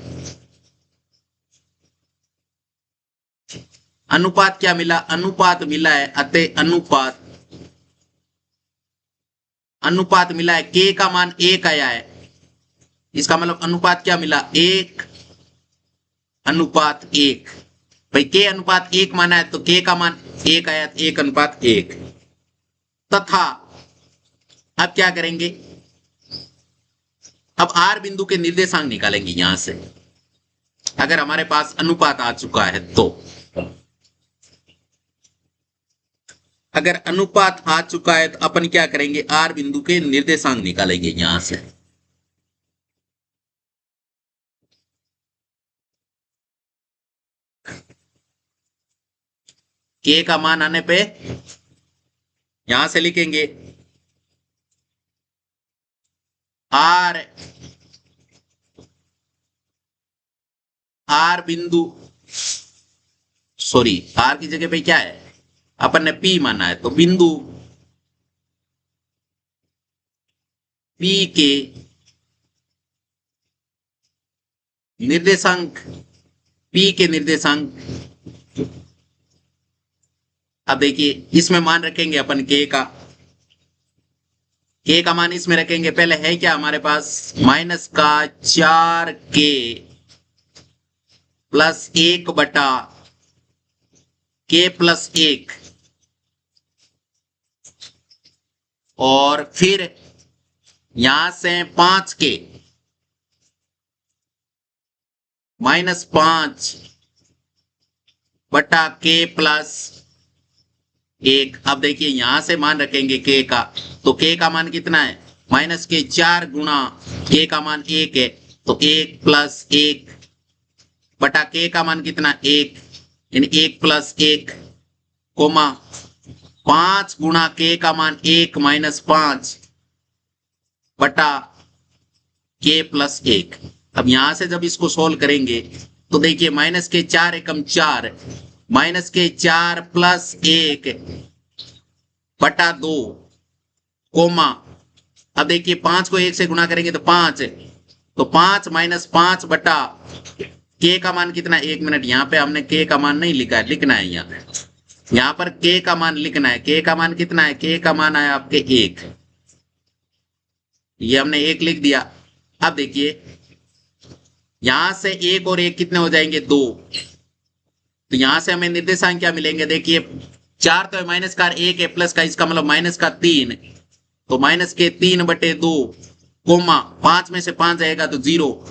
अनुपात क्या मिला, अनुपात मिला है अतः अनुपात मिला है, k का मान 1 आया है। इसका मतलब अनुपात क्या मिला, 1:1। भाई k अनुपात 1 माना है तो k का मान 1 आया, 1:1। तथा अब क्या करेंगे, अब r बिंदु के निर्देशांक निकालेंगे यहां से, अगर हमारे पास अनुपात आ चुका है तो। अगर अनुपात आ चुका है तो अपन क्या करेंगे, r बिंदु के निर्देशांक निकालेंगे यहां से। k का मान आने पे यहां से लिखेंगे r बिंदु, सॉरी r की जगह पे क्या है, अपन ने p माना है, तो बिंदु p के निर्देशांक, p के निर्देशांक। अब देखिए इसमें मान रखेंगे अपन k का मान इसमें रखेंगे, पहले है क्या हमारे पास -4k प्लस 1/k प्लस 1, और फिर यहां से 5k -5/k प्लस 1। अब देखिए यहां से मान रखेंगे k का, तो k का मान कितना है, -k 4 गुणा k का मान 1 है, तो 1 + 1/k का मान कितना, 1, यानी 1 + 1, 5 गुणा k का मान 1 - 5/k + 1। अब यहां से जब इसको सोल्व करेंगे तो देखिए -k 4 एकम 4, -k 4 + 1/2, अब देखिए 5 को 1 से गुणा करेंगे तो 5, तो 5 - 5/k का मान कितना, 1 मिनट, यहाँ पे हमने k का मान नहीं लिखा है, लिखना है यहाँ पर k का मान लिखना है। k का मान कितना है, k का मान आया आपके 1, ये हमने 1 लिख दिया। अब देखिए यहां से 1 और 1 कितने हो जाएंगे, 2, तो यहां से हमें निर्देशांक क्या मिलेंगे, देखिए 4 तो माइनस का 1 है, प्लस का, इसका मतलब -3, तो -के 3/2, 5 में से 5 जाएगा तो 0,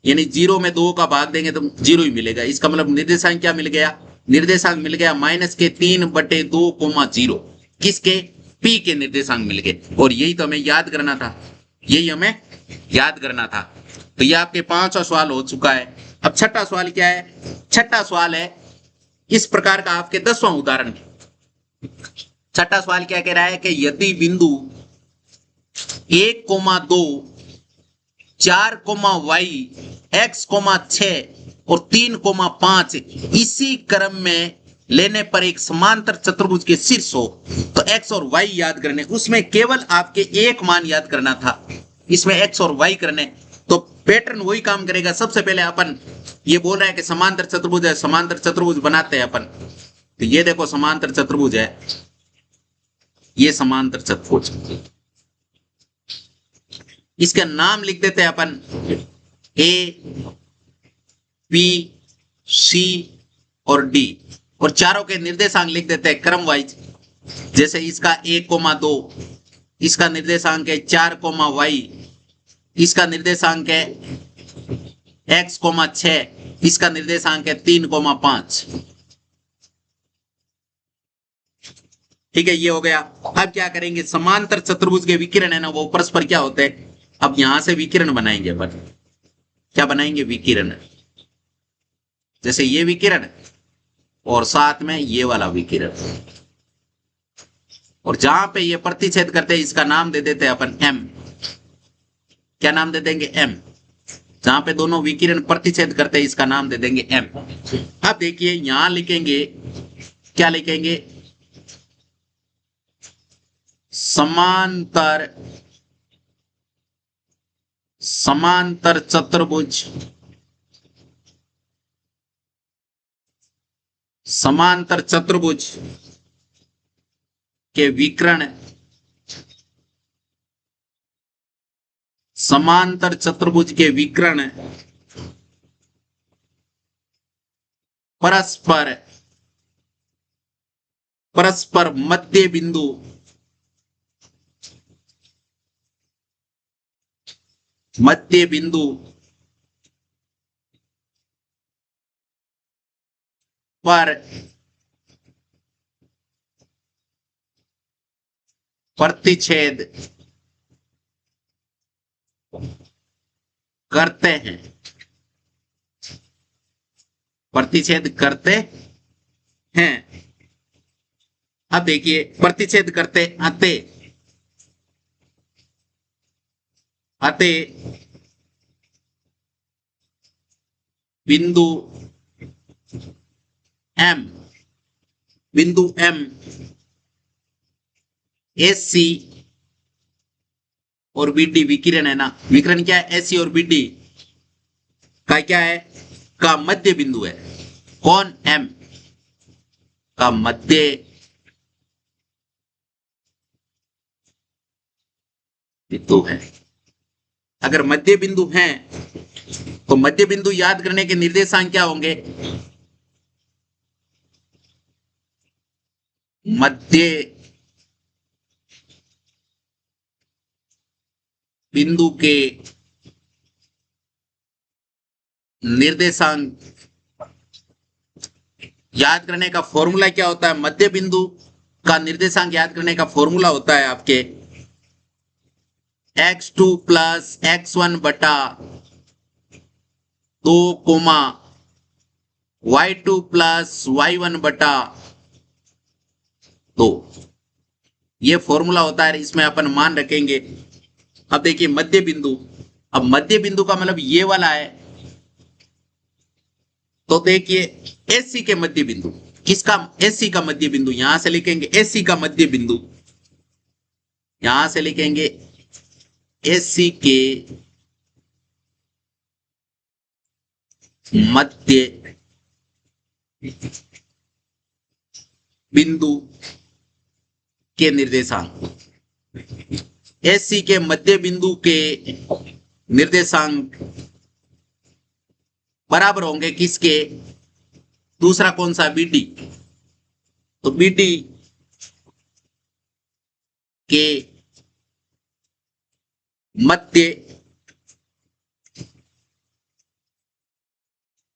यानी 0 में 2 का भाग देंगे तो 0 ही मिलेगा। इसका मतलब निर्देशांक क्या मिल गया, निर्देशांक मिल गया -के 3/2, 0, किसके, p के निर्देशांक मिल गए। और यही तो हमें याद करना था, तो ये आपके 5वां सवाल हो चुका है। अब छठा सवाल क्या है, छठा सवाल है इस प्रकार का आपके 10वां उदाहरण। छठा सवाल क्या कह रहा है कि यदि बिंदु 1,2, 4,y, x, 6 और 3,5 इसी क्रम में लेने पर एक समांतर चतुर्भुज के शीर्ष हो, तो x और y याद करने, उसमें केवल आपके एक मान याद करना था, इसमें x और y करने। तो पैटर्न वही काम करेगा। सबसे पहले अपन ये बोल रहे हैं कि समांतर चतुर्भुज है, समांतर चतुर्भुज बनाते हैं अपन। तो ये देखो समांतर चतुर्भुज है, ये समांतर चतुर्भुज, इसका नाम लिख देते हैं अपन ए बी सी और डी, और चारों के निर्देशांक लिख देते हैं क्रम वाइज। जैसे इसका 1,2, इसका निर्देशांक है 4,y, इसका निर्देशांक है x,6, इसका निर्देशांक है 3,5। ठीक है, ये हो गया। अब क्या करेंगे, समांतर चतुर्भुज के विकिरण है ना वो परस्पर क्या होते हैं। अब यहां से विकिरण बनाएंगे अपन, क्या बनाएंगे, विकिरण। जैसे ये विकिरण और साथ में ये वाला विकिरण, और जहां पे ये प्रतिच्छेद करते हैं इसका नाम दे देते हैं अपन m। क्या नाम दे देंगे, m। जहां पे दोनों विकिरण प्रतिच्छेद करते हैं इसका नाम दे देंगे m। अब देखिए यहां लिखेंगे, क्या लिखेंगे, समांतर चतुर्भुज, समांतर चतुर्भुज के विकर्ण, समांतर चतुर्भुज के विकर्ण परस्पर मध्य बिंदु, मध्य बिंदु पर प्रतिच्छेद करते हैं, प्रतिच्छेद करते हैं। अब देखिए प्रतिच्छेद करते अते बिंदु M, बिंदु M AC और BD विकिरण है ना, विकिरण क्या है, AC और BD का क्या है, का मध्य बिंदु है। कौन, M का मध्य बिंदु है। अगर मध्य बिंदु है तो मध्य बिंदु याद करने के निर्देशांक क्या होंगे, मध्य बिंदु के निर्देशांक याद करने का फॉर्मूला क्या होता है, मध्य बिंदु का निर्देशांक याद करने का फॉर्मूला होता है आपके x2 प्लस x1 बटा 2 कोमा y2 प्लस y1 बटा 2, ये फॉर्मूला होता है। इसमें अपन मान रखेंगे। अब देखिए मध्य बिंदु, अब मध्य बिंदु का मतलब ये वाला है, तो देखिए AC के मध्य बिंदु, किसका, AC का मध्य बिंदु, यहां से लिखेंगे AC का मध्य बिंदु, यहां से लिखेंगे AC के मध्य बिंदु के निर्देशांक, AC के मध्य बिंदु के निर्देशांक बराबर होंगे किसके, दूसरा कौन सा, BD। तो BD के मध्य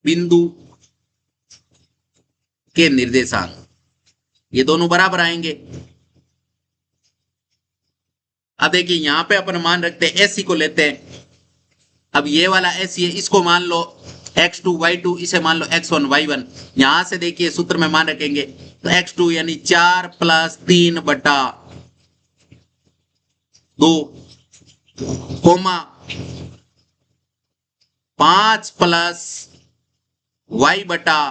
बिंदु के निर्देशांक, ये दोनों बराबर आएंगे। अब देखिए यहां पे अपन मान रखते हैं AC को लेते हैं। अब ये वाला AC है, इसको मान लो x2 y2, इसे मान लो x1 y1। यहां से देखिए सूत्र में मान रखेंगे तो x2 यानी 4 प्लस 3 बटा 2 कोमा 5 प्लस y बटा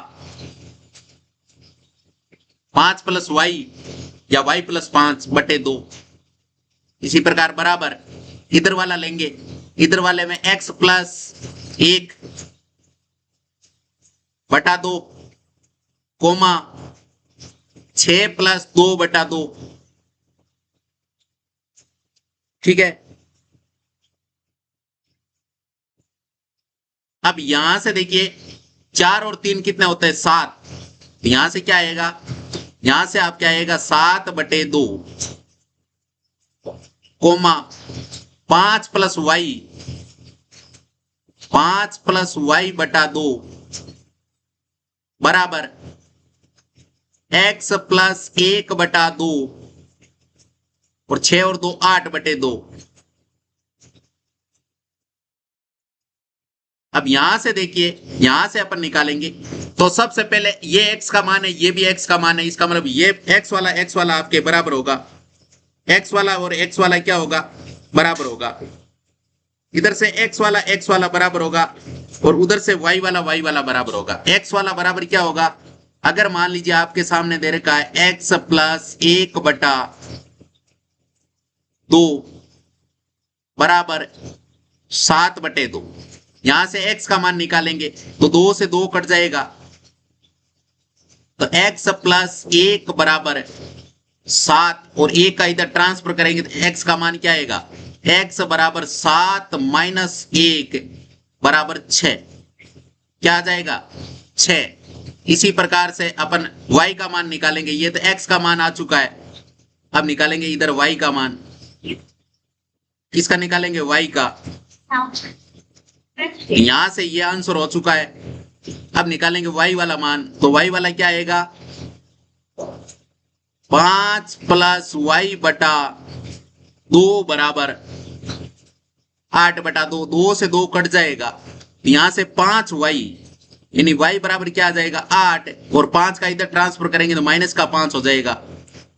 5 प्लस y या y प्लस 5 बटे 2। इसी प्रकार बराबर इधर वाला लेंगे इधर वाले में x प्लस 1/2 कोमा 6 प्लस 2/2। ठीक है, अब यहां से देखिए 4 और 3 कितने होते हैं 7। यहां से क्या आएगा, यहां से आप क्या आएगा 7/2 कोमा 5 प्लस वाई 5+y/2 बराबर x प्लस 1/2 और 6 और 2 8/2। अब यहां से देखिए, यहां से अपन निकालेंगे तो सबसे पहले ये x का मान है, ये भी x का मान है, इसका मतलब ये x वाला आपके बराबर होगा, x वाला और x वाला क्या होगा बराबर होगा। इधर से x वाला बराबर होगा और उधर से y वाला बराबर होगा। x वाला बराबर क्या होगा, अगर मान लीजिए आपके सामने दे रखा है x प्लस 1/2 बराबर 7/2। यहां से x का मान निकालेंगे तो 2 से 2 कट जाएगा, तो x प्लस 1 बराबर 7 और 1 का इधर ट्रांसफर करेंगे तो x का मान क्या आएगा, x बराबर 7 माइनस 1 बराबर 6। क्या आ जाएगा 6। इसी प्रकार से अपन y का मान निकालेंगे, ये तो x का मान आ चुका है, अब निकालेंगे इधर y का मान। किसका निकालेंगे, y का। यहां से ये आंसर हो चुका है, अब निकालेंगे y वाला मान, तो y वाला क्या आएगा 5 प्लस y/2 बराबर 8/2। 2 से 2 कट जाएगा, यहां से 5y यानी y बराबर क्या आ जाएगा 8 और 5 का इधर ट्रांसफर करेंगे तो माइनस का 5 हो जाएगा,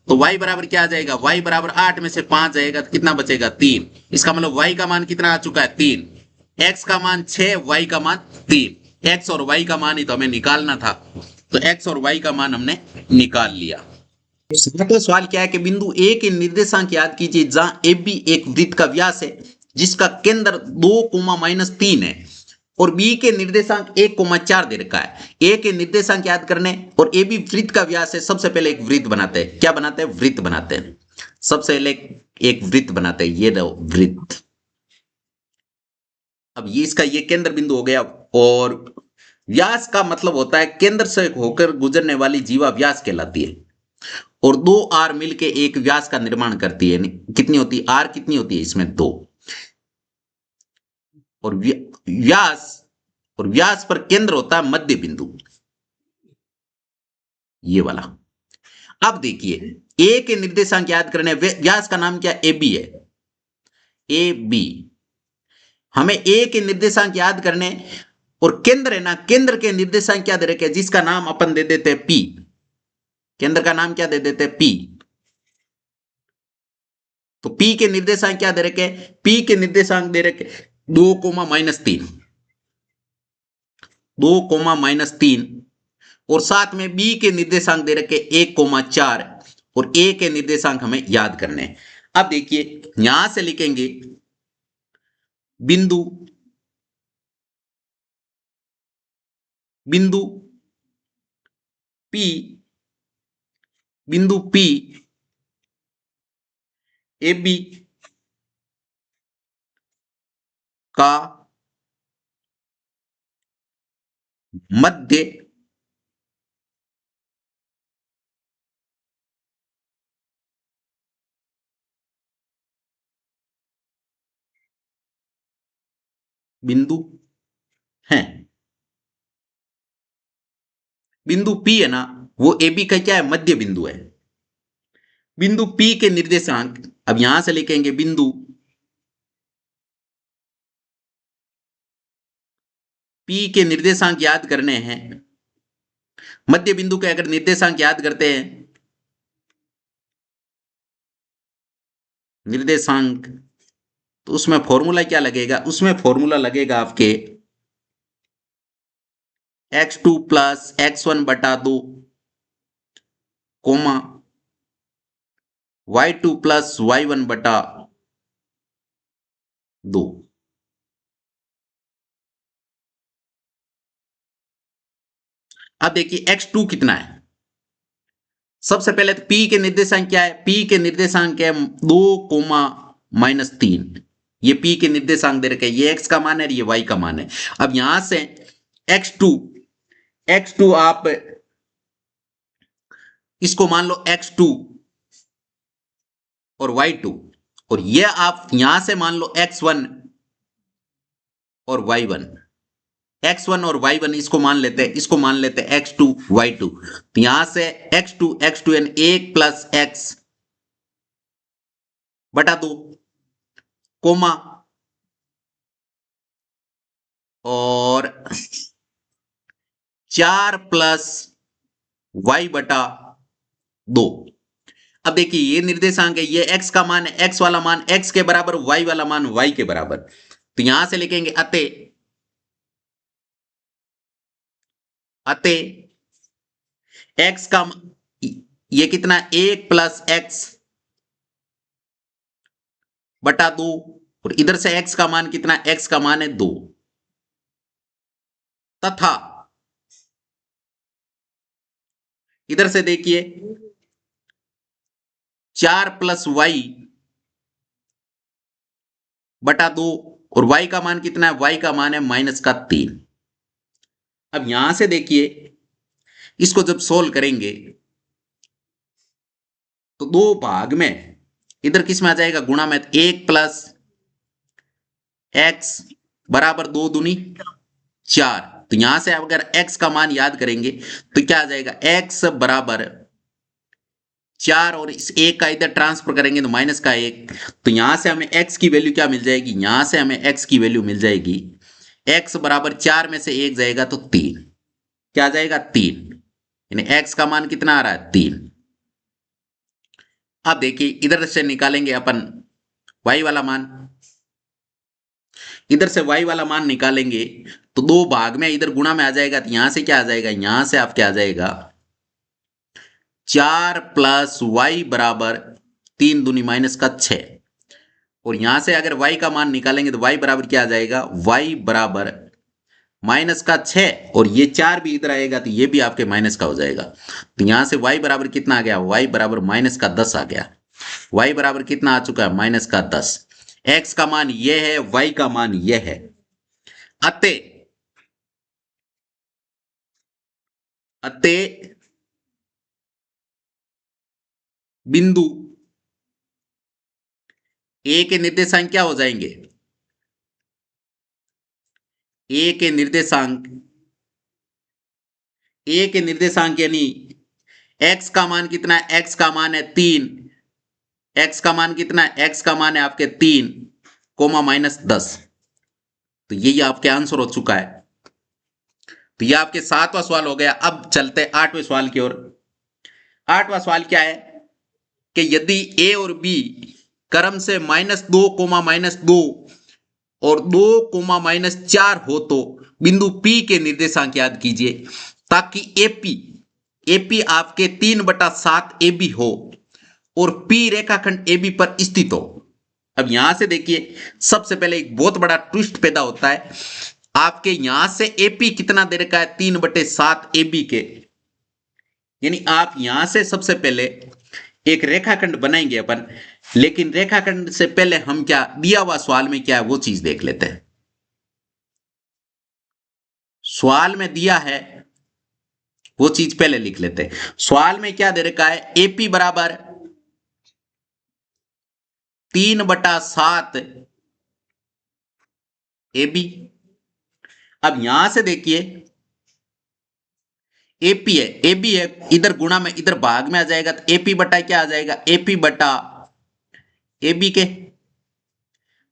तो y बराबर क्या आ जाएगा, y बराबर 8 में से 5 जाएगा तो कितना बचेगा 3। इसका मतलब y का मान कितना आ चुका है 3, x का मान 6, y का मान 3। x और y का मान ही तो हमें निकालना था, तो x और y का मान हमने निकाल लिया। सातवां सवाल क्या है कि बिंदु ए के निर्देशांक याद कीजिए जहां ए बी एक वृत्त का व्यास है जिसका केंद्र 2, -3 है और बी के निर्देशांक 1, 4 दे रखा है। ए के निर्देशांक याद करने और ए बी वृत्त का व्यास है, सबसे पहले एक वृत्त बनाते हैं। क्या बनाते हैं, वृत्त बनाते हैं। सबसे पहले एक वृत्त बनाते हैं, ये दो वृत्त। अब ये इसका ये केंद्र बिंदु हो गया और व्यास का मतलब होता है केंद्र से होकर गुजरने वाली जीवा व्यास कहलाती है और 2 आर मिलके एक व्यास का निर्माण करती है। कितनी होती है आर, कितनी होती है इसमें 2 और व्यास पर केंद्र होता है मध्य बिंदु, ये वाला। अब देखिए ए के निर्देशांक याद करने, व्यास का नाम क्या ए बी है, ए बी। हमें ए के निर्देशांक याद करने और केंद्र है ना, केंद्र के निर्देशांक क्या दे रखे, जिसका नाम अपन दे देते हैं पी। केंद्र का नाम क्या दे देते हैं पी, तो P के निर्देशांक क्या दे रखे, P के निर्देशांक दे रखे 2, -3 और साथ में B के निर्देशांक दे रखे 1, 4 और A के निर्देशांक हमें याद करने हैं। अब देखिए यहां से लिखेंगे बिंदु P, बिंदु P AB का मध्य बिंदु है। बिंदु P है ना, वो AB का क्या है, मध्य बिंदु है। बिंदु P के निर्देशांक अब यहां से लिखेंगे बिंदु P के निर्देशांक याद करने हैं। मध्य बिंदु के अगर निर्देशांक याद करते हैं, निर्देशांक, तो उसमें फॉर्मूला क्या लगेगा, उसमें फॉर्मूला लगेगा आपके x2 plus x1/2 coma y2 plus y1/2। अब देखिए x2 कितना है। सबसे पहले तो p के निर्देशांक क्या है, p के निर्देशांक है 2, ये p के निर्देशांक दे रखे, ये x का मान है, ये y का मान है। अब यहां से x2 आप इसको मान लो x2 और y2, और ये आप यहां से मान लो x1 और y1, x1 और y1 इसको मान लेते हैं, इसको मान लेते हैं x2 y2। तो यहां से x2 यानी 1 प्लस x बटा 2 कोमा और 4 प्लस y बटा 2। अब देखिए ये निर्देशांक है, ये x का मान है, x वाला मान x के बराबर, y वाला मान y के बराबर। तो यहां से लिखेंगे अतः x का ये कितना, 1 प्लस x बटा 2, और इधर से x का मान कितना, x का मान है 2, तथा इधर से देखिए 4 प्लस y बटा 2, और y का मान कितना है, y का मान है -3। अब यहां से देखिए इसको जब सोल्व करेंगे तो 2 भाग में, इधर किस में आ जाएगा, गुणा में, 1 प्लस x बराबर 2 दूनी 4। तो यहां से अगर x का मान याद करेंगे तो क्या आ जाएगा, x बराबर 4, और इस 1 का इधर ट्रांसफर करेंगे तो -1। तो यहां से हमें x की वैल्यू क्या मिल जाएगी, यहां से हमें x की वैल्यू मिल जाएगी, x बराबर 4 में से 1 जाएगा तो 3, क्या आ जाएगा 3, यानी x का मान कितना आ रहा है 3। अब देखिए इधर से निकालेंगे अपन y वाला मान, इधर से y वाला मान निकालेंगे तो 2 भाग में, इधर गुणा में आ जाएगा, तो यहां से क्या आ जाएगा, यहां से आप क्या आ जाएगा 4 प्लस y बराबर 3 दूनी -6, और यहां से अगर y का मान निकालेंगे तो y बराबर क्या आ जाएगा, y बराबर -6, और ये 4 भी इधर आएगा तो ये भी आपके माइनस का हो जाएगा। तो यहां से y बराबर कितना आ गया, y बराबर -10 आ गया, y बराबर कितना आ चुका है, -10। x का मान ये है, y का मान ये है। अतः बिंदु ए के निर्देशांक क्या हो जाएंगे, ए के निर्देशांक यानी x का मान कितना है, x का मान है 3, x का मान कितना है, x का मान है आपके 3 कोमा -10। तो यही आपके आंसर हो चुका है। तो ये आपके 7वां सवाल हो गया। अब चलते हैं 8वें सवाल की ओर। 8वां सवाल क्या है कि यदि a और b क्रम से -2 कोमा -2 और 2 कोमा -4 हो तो बिंदु P के निर्देशांक याद कीजिए, ताकि AP आपके 3/7 AB हो और P रेखाखंड AB पर स्थित हो। अब यहां से देखिए सबसे पहले एक बहुत बड़ा ट्विस्ट पैदा होता है। आपके यहां से AP कितना दे रखा है, 3/7 AB के, यानी आप यहां से सबसे पहले एक रेखाखंड बनाएंगे अपन, लेकिन रेखाखंड से पहले हम क्या दिया हुआ सवाल में क्या है वो चीज देख लेते हैं। सवाल में दिया है वो चीज पहले लिख लेते हैं। सवाल में क्या दे रखा है, AP बराबर 3/7 AB। अब यहां से देखिए AP है, AB है, इधर गुणा में इधर भाग में आ जाएगा तो AP बटा क्या आ जाएगा, AP बटा AB के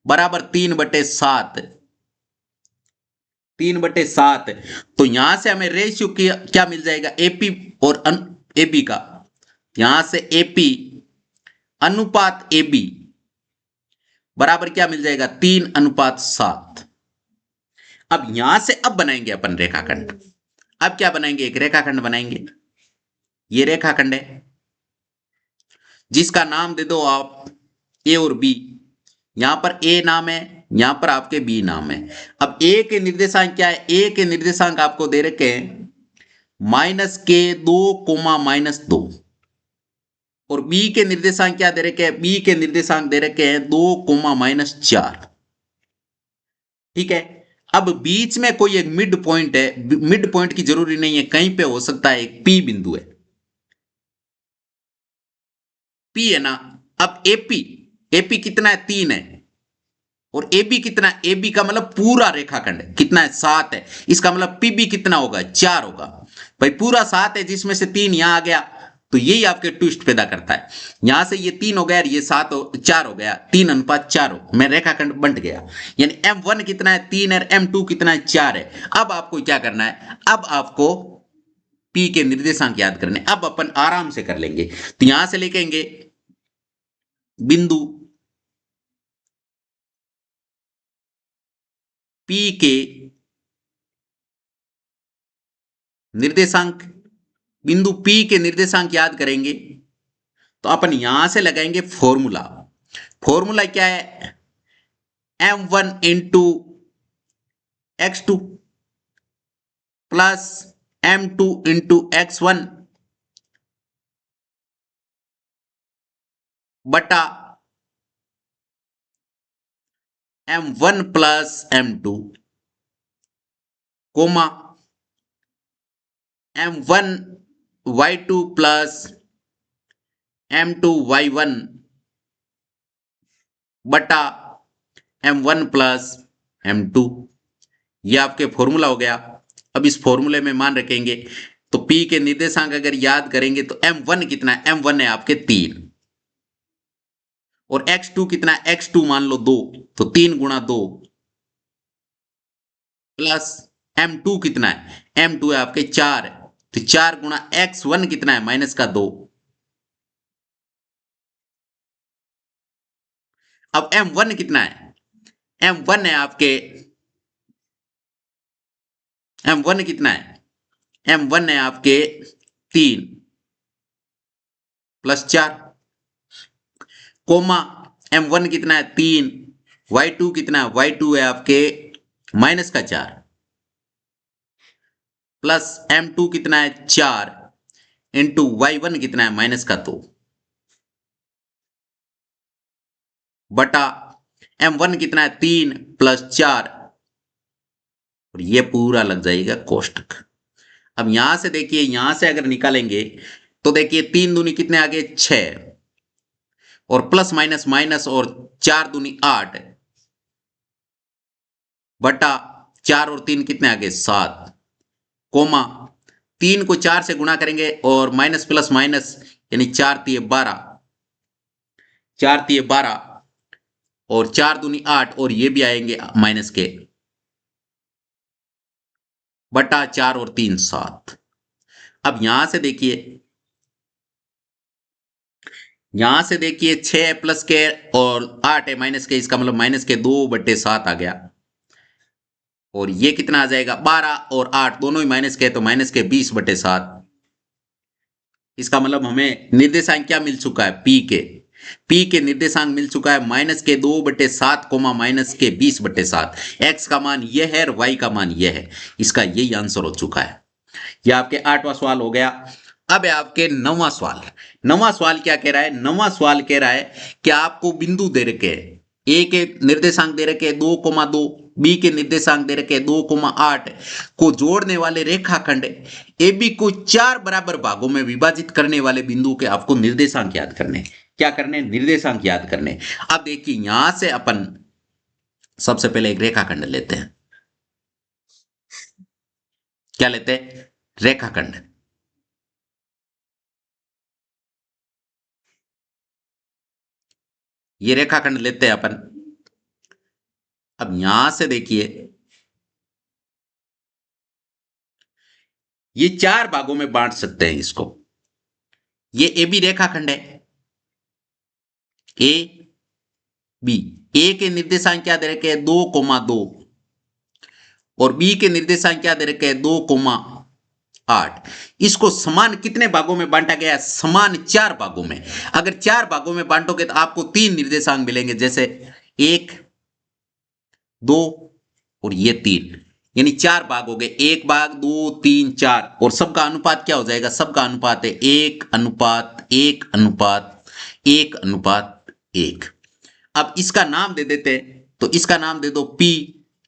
बराबर 3/7। तो यहां से हमें रेशियो क्या मिल जाएगा, AP और AB का। यहां से AP अनुपात AB बराबर क्या मिल जाएगा, 3:7। अब यहां से अब बनाएंगे अपन रेखाखंड। अब क्या बनाएंगे, एक रेखाखंड बनाएंगे। ये रेखाखंड है जिसका नाम दे दो आप A और B। यहां पर A नाम है, यहां पर आपके B नाम है। अब A के निर्देशांक क्या है, A के निर्देशांक आपको दे रखे हैं माइनस के 2 कोमा -2 और बी के निर्देशांक क्या दे रखे हैं, बी के निर्देशांक दे रखे हैं 2 कोमा -4। ठीक है, अब बीच में कोई एक मिड पॉइंट है, मिड पॉइंट की जरूरी नहीं है, कहीं पे हो सकता है, एक पी बिंदु है, पी है ना। अब एपी, एपी कितना है, 3 है, और ए बी कितना है, ए बी का मतलब पूरा रेखाखंड कितना है, 7 है, इसका मतलब पीबी कितना होगा, 4 होगा। भाई पूरा 7 है, जिसमें से 3 यहां आ गया, तो यही आपके ट्विस्ट पैदा करता है। यहां से ये 3 हो गया और ये 4 हो गया, 3:4 में रेखाखंड बंट गया। यानी M1 कितना है, 3 है, M2 कितना है, 4 है। अब आपको क्या करना है, अब आपको P के निर्देशांक याद करने। अब अपन आराम से कर लेंगे, तो यहां से लिखेंगे बिंदु P के निर्देशांक, बिंदु P के निर्देशांक याद करेंगे तो अपन यहां से लगाएंगे फॉर्मूला। फॉर्मूला क्या है, M1 into x2 plus M2 into x1 बटा M1 plus M2 comma M1 y2 plus M2 y1 बटा M1 प्लस M2। ये आपके फॉर्मूला हो गया। अब इस फॉर्मूले में मान रखेंगे तो P के निर्देशांक अगर याद करेंगे तो M1 कितना है, M1 है आपके 3, और x2 कितना है, x2 मान लो 2, तो 3 गुणा 2 प्लस M2 कितना है, M2 है आपके 4, तो 4 गुणा x1 कितना है, माइनस का 2। अब M1 कितना है, M1 है आपके, M1 कितना है, M1 है आपके 3 प्लस 4 कोमा M1 कितना है, 3, y2 कितना है, y2 है आपके माइनस का 4 प्लस M2 कितना है, 4 इंटू y1 कितना है, माइनस का 2 बटा M1 कितना है, 3 प्लस 4, और ये पूरा लग जाएगा कोष्टक। अब यहां से देखिए, यहां से अगर निकालेंगे तो देखिए 3 दूनी कितने आ गए, 6, और प्लस माइनस माइनस, और 4 दूनी 8 बटा 4 और 3 कितने आ गए, 7 कोमा 3 को 4 से गुणा करेंगे और माइनस प्लस माइनस, यानी 4 तिये 12, 4 तिये 12 और 4 दूनी 8, और ये भी आएंगे माइनस के, बटा 4 और 3 7। अब यहां से देखिए, यहां से देखिए 6 प्लस के और 8 है माइनस के, इसका मतलब माइनस के 2/7 आ गया, और ये कितना आ जाएगा, 12 और 8 दोनों ही माइनस के, तो माइनस के 20/7। इसका मतलब हमें निर्देशांक क्या मिल चुका है, P के निर्देशांक मिल चुका है माइनस के 2/7 कोमा माइनस के 20/7। x का मान यह है और y का मान यह है, इसका यही आंसर हो चुका है। यह आपके 8वां सवाल हो गया। अब है आपके 9वां सवाल। 9वां सवाल क्या कह रहा है, 9वां सवाल कह रहा है कि आपको बिंदु दे रखे हैं, ए के निर्देशांक दे रखे 2,2, बी के निर्देशांक दे रखे 2,8 को जोड़ने वाले रेखाखंड ए बी को 4 बराबर भागों में विभाजित करने वाले बिंदु के आपको निर्देशांक याद करने। क्या करने, निर्देशांक याद करने। अब देखिए यहां से अपन सबसे पहले एक रेखाखंड लेते हैं। क्या लेते हैं, रेखाखंड। ये रेखाखंड लेते हैं अपन। अब यहां से देखिए, ये 4 भागों में बांट सकते हैं इसको। ये ए बी रेखाखंड है, ए बी। ए के निर्देशांक क्या दे रखे हैं, 2,2, और बी के निर्देशांक क्या दे रखे हैं, 2,8। इसको समान कितने भागों में बांटा गया है, समान 4 भागों में। अगर 4 भागों में बांटोगे तो आपको 3 निर्देशांक मिलेंगे, जैसे 1, 2 और ये 3। यानी 4 भाग हो गए, 1 भाग 2 3 4, और सबका अनुपात क्या हो जाएगा, सबका अनुपात है 1:1:1:1:1। अब इसका नाम दे देते हैं, तो इसका नाम दे दो P,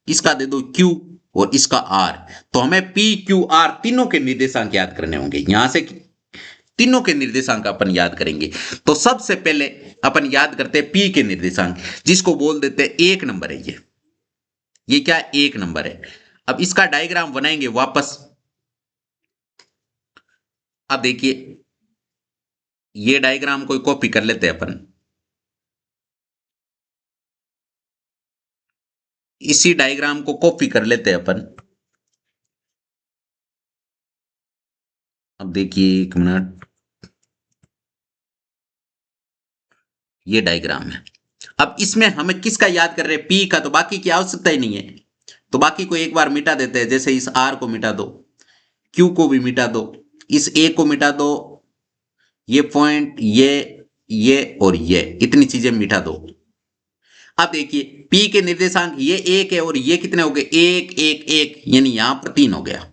इसका दे दो Q, और इसका R। तो हमें P Q R तीनों के निर्देशांक याद करने होंगे। यहां से तीनों के निर्देशांक अपन याद करेंगे। तो सबसे पहले अपन याद करते हैं P के निर्देशांक, जिसको बोल देते हैं 1 नंबर है। ये क्या 1 नंबर है। अब इसका डायग्राम बनाएंगे वापस। अब देखिए, ये डायग्राम कोई कॉपी कर लेते हैं अपन, इसी डायग्राम को कॉपी कर लेते हैं अपन। अब देखिए 1 मिनट, ये डायग्राम है। अब इसमें हमें किसका याद कर रहे हैं, P का, तो बाकी की आवश्यकता ही नहीं है। तो बाकी को एक बार मिटा देते हैं, जैसे इस R को मिटा दो, Q को भी मिटा दो, इस A को मिटा दो, ये पॉइंट, ये और ये इतनी चीजें मिटा दो। अब देखिए P के निर्देशांक ये 1 है, और ये कितने हो गए, 1 1 1, यानी यहां पर 3 हो गया।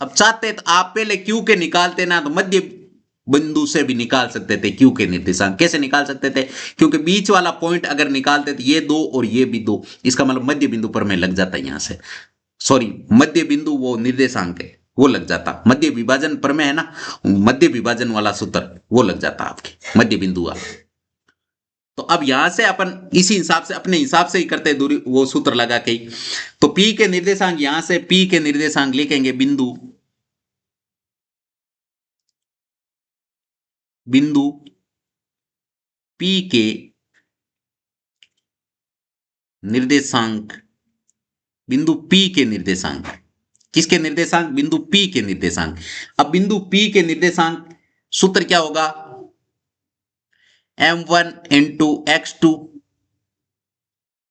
अब चाहते तो आप पहले Q के निकालते ना, तो मध्य बिंदु से भी निकाल सकते थे Q के निर्देशांक। कैसे निकाल सकते थे, क्योंकि बीच वाला पॉइंट अगर निकालते तो ये 2 और ये भी 2, इसका मतलब मध्य बिंदु पर में लग जाता है यहां से। सॉरी, मध्य बिंदु वो निर्देशांक है, वो लग जाता। मध्य विभाजन पर में है ना, मध्य विभाजन वाला सूत्र, वो लग जाता आपके मध्य बिंदु वाला। तो अब यहां से अपन इसी हिसाब से, अपने हिसाब से ही करते हैं दूरी, वो सूत्र लगा के ही। तो P के निर्देशांक, यहां से P के निर्देशांक लिखेंगे बिंदु, बिंदु P के निर्देशांक, बिंदु P के निर्देशांक, किसके निर्देशांक, बिंदु P के निर्देशांक। अब बिंदु P के निर्देशांक सूत्र क्या होगा, m1 into x2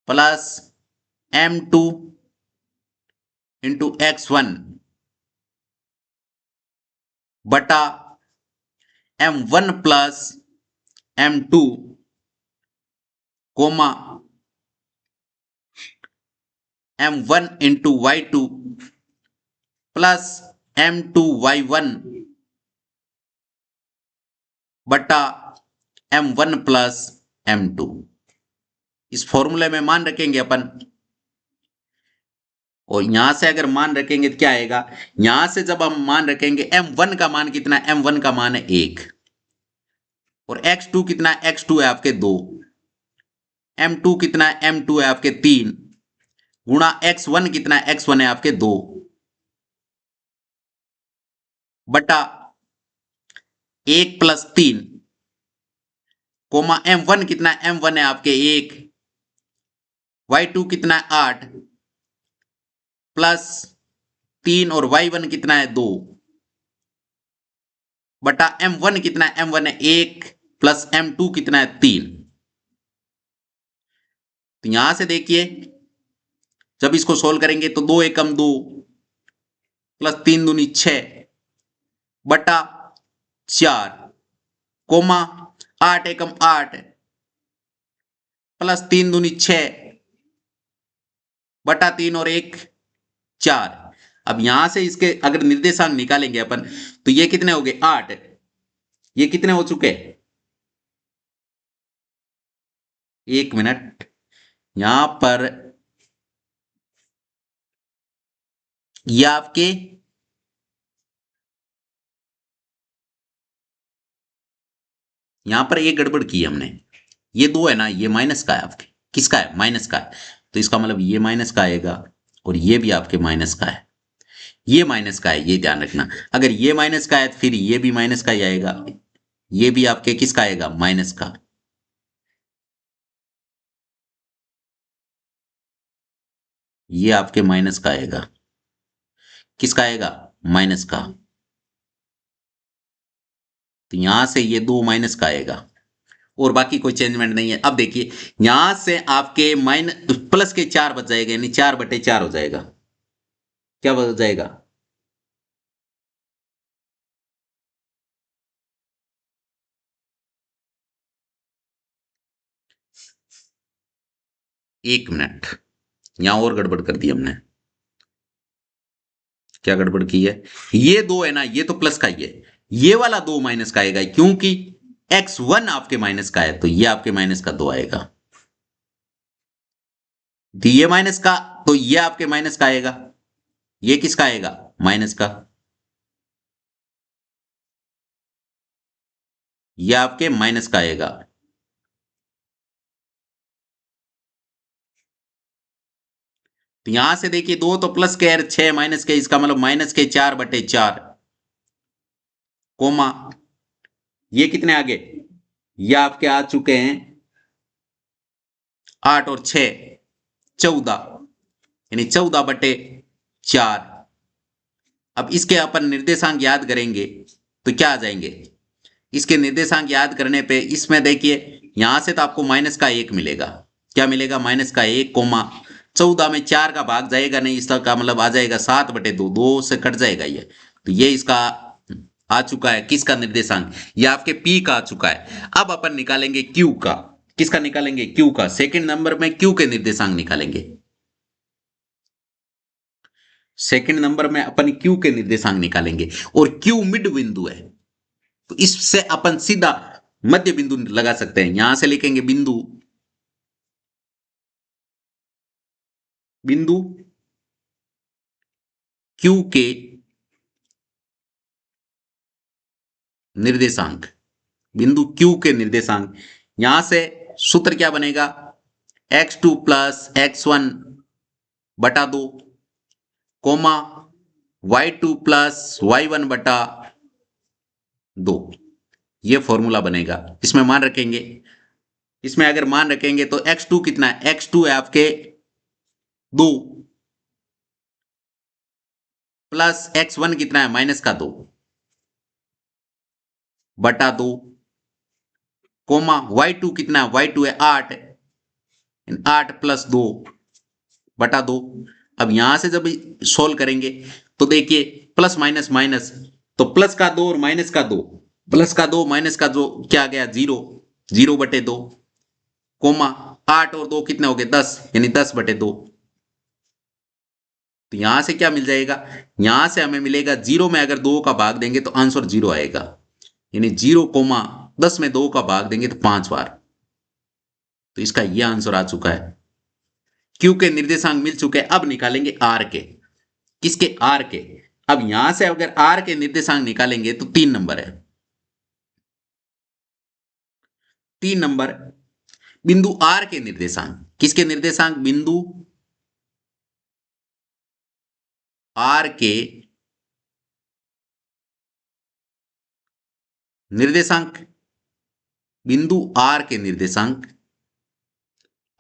plus m2 into x1 बटा m1 plus m2 comma m1 into y2 plus m2 y1 बटा m1 प्लस m2। इस फॉर्मूले में मान रखेंगे अपन, और यहां से अगर मान रखेंगे तो क्या आएगा, यहां से जब हम मान रखेंगे m1 का मान कितना है, m1 का मान है 1, और x2 कितना है, x2 है आपके 2, m2 कितना है, m2 है आपके 3, गुणा x1 कितना है, x1 है आपके 2, बटा 1 प्लस 3, कोमा m1 कितना है, m1 है आपके 1, y2 कितना है 8, प्लस 3, और y1 कितना है 2, बटा m1 कितना है, m1 है 1, प्लस m2 कितना है 3। तो यहां से देखिए, जब इसको सोल्व करेंगे तो 2 एकम 2, प्लस 3 दूनी 6, बटा 4, कोमा 8 एकम 8, प्लस 3 दूनी 6, बटा 3 और 1 4। अब यहां से इसके अगर निर्देशांक निकालेंगे अपन, तो ये कितने हो गए 8, ये कितने हो चुके, 1 मिनट, यहां पर ये आपके यहां पर एक गड़बड़ की हमने, ये 2 है ना, ये माइनस का है आपके, किसका है, माइनस का है। तो इसका मतलब ये माइनस का आएगा, और ये भी आपके माइनस का है, ये माइनस का है, ये ध्यान रखना। अगर ये माइनस का है तो फिर ये भी माइनस का ही आएगा, ये भी आपके किसका आएगा, माइनस का। ये आपके माइनस का आएगा, किसका आएगा, माइनस का। तो यहां से ये 2 माइनस का आएगा, और बाकी कोई चेंजमेंट नहीं है। अब देखिए, यहां से आपके माइनस प्लस के 4 बच जाएगा, यानी 4/4 हो जाएगा। क्या बच जाएगा, 1 मिनट, यहां और गड़बड़ कर दी हमने। क्या गड़बड़ की है? ये दो है ना, ये तो प्लस का ही है, ये वाला दो माइनस का आएगा, क्योंकि x1 आपके माइनस का है, तो ये आपके माइनस का दो आएगा। तो ये माइनस का, तो ये आपके माइनस का आएगा। ये किसका आएगा? माइनस का। ये आपके माइनस का आएगा। तो यहां से देखिए, दो तो प्लस के है, 6 माइनस के, इसका मतलब माइनस के 4/4, कोमा ये कितने आगे? ये आपके आ चुके हैं 8 और 6 14, यानी 14/4। अब इसके अपन निर्देशांक याद करेंगे तो क्या आ जाएंगे? इसके निर्देशांक याद करने पे इसमें देखिए, यहां से तो आपको माइनस का 1 मिलेगा। क्या मिलेगा? माइनस का 1, कोमा 14 में 4 का भाग जाएगा नहीं, इसका मतलब आ जाएगा 7/2, 2 से कट जाएगा ये। तो ये इसका आ चुका है, किसका निर्देशांक? ये आपके पी का आ चुका है। अब अपन निकालेंगे क्यू का। किसका निकालेंगे? क्यू का। सेकंड नंबर में क्यू के निर्देशांक निकालेंगे। सेकंड नंबर में अपन क्यू के निर्देशांक निकालेंगे, और क्यू मिड बिंदु है, तो इससे अपन सीधा मध्य बिंदु लगा सकते हैं। यहां से लिखेंगे बिंदु, बिंदु क्यू के निर्देशांक, बिंदु क्यू के निर्देशांक। यहां से सूत्र क्या बनेगा? x2 प्लस x1 बटा 2, कोमा y2 प्लस y1 बटा 2। ये फॉर्मूला बनेगा। इसमें मान रखेंगे, इसमें अगर मान रखेंगे तो x2 कितना है? x2 है आपके 2, प्लस x1 कितना है? माइनस का 2 बटा 2, कोमा y2 कितना है? y2 है 8, 8 प्लस 2 बटा 2। अब यहां से जब सोल्व करेंगे तो देखिए, प्लस माइनस माइनस, तो प्लस का 2 और माइनस का 2, प्लस का 2 माइनस का 2 क्या गया? 0, 0/2, कोमा 8 और 2 कितने हो गए? 10, यानी 10/2। तो यहां से क्या मिल जाएगा? यहां से हमें मिलेगा 0 में अगर 2 का भाग देंगे तो आंसर 0 आएगा, यानी 0, 10 में 2 का भाग देंगे तो 5 बार। तो इसका यह आंसर आ चुका है। क्यू के निर्देशांक मिल चुके हैं। अब निकालेंगे आर के। किसके? आर के। अब यहां से अगर आर के निर्देशांक निकालेंगे तो 3 नंबर है। 3 नंबर बिंदु आर के निर्देशांक। किसके निर्देशांक? बिंदु आर के निर्देशांक, बिंदु आर के निर्देशांक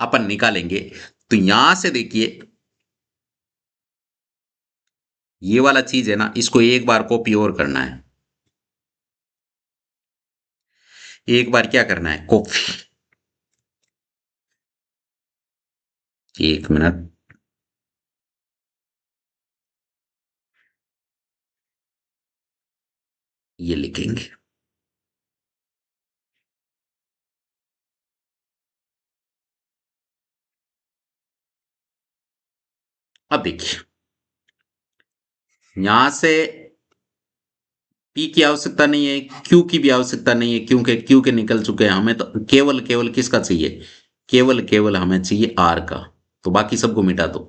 अपन निकालेंगे। तो यहां से देखिए, ये वाला चीज है ना, इसको एक बार कॉपी और करना है। एक बार क्या करना है? कॉपी। 1 मिनट। ये लिखेंगे। अब देखिए, यहां से पी की आवश्यकता नहीं है, क्यू की भी आवश्यकता नहीं है, क्योंकि क्यू के निकल चुके हैं। हमें तो केवल केवल किसका चाहिए? केवल केवल हमें चाहिए आर का। तो बाकी सबको मिटा दो।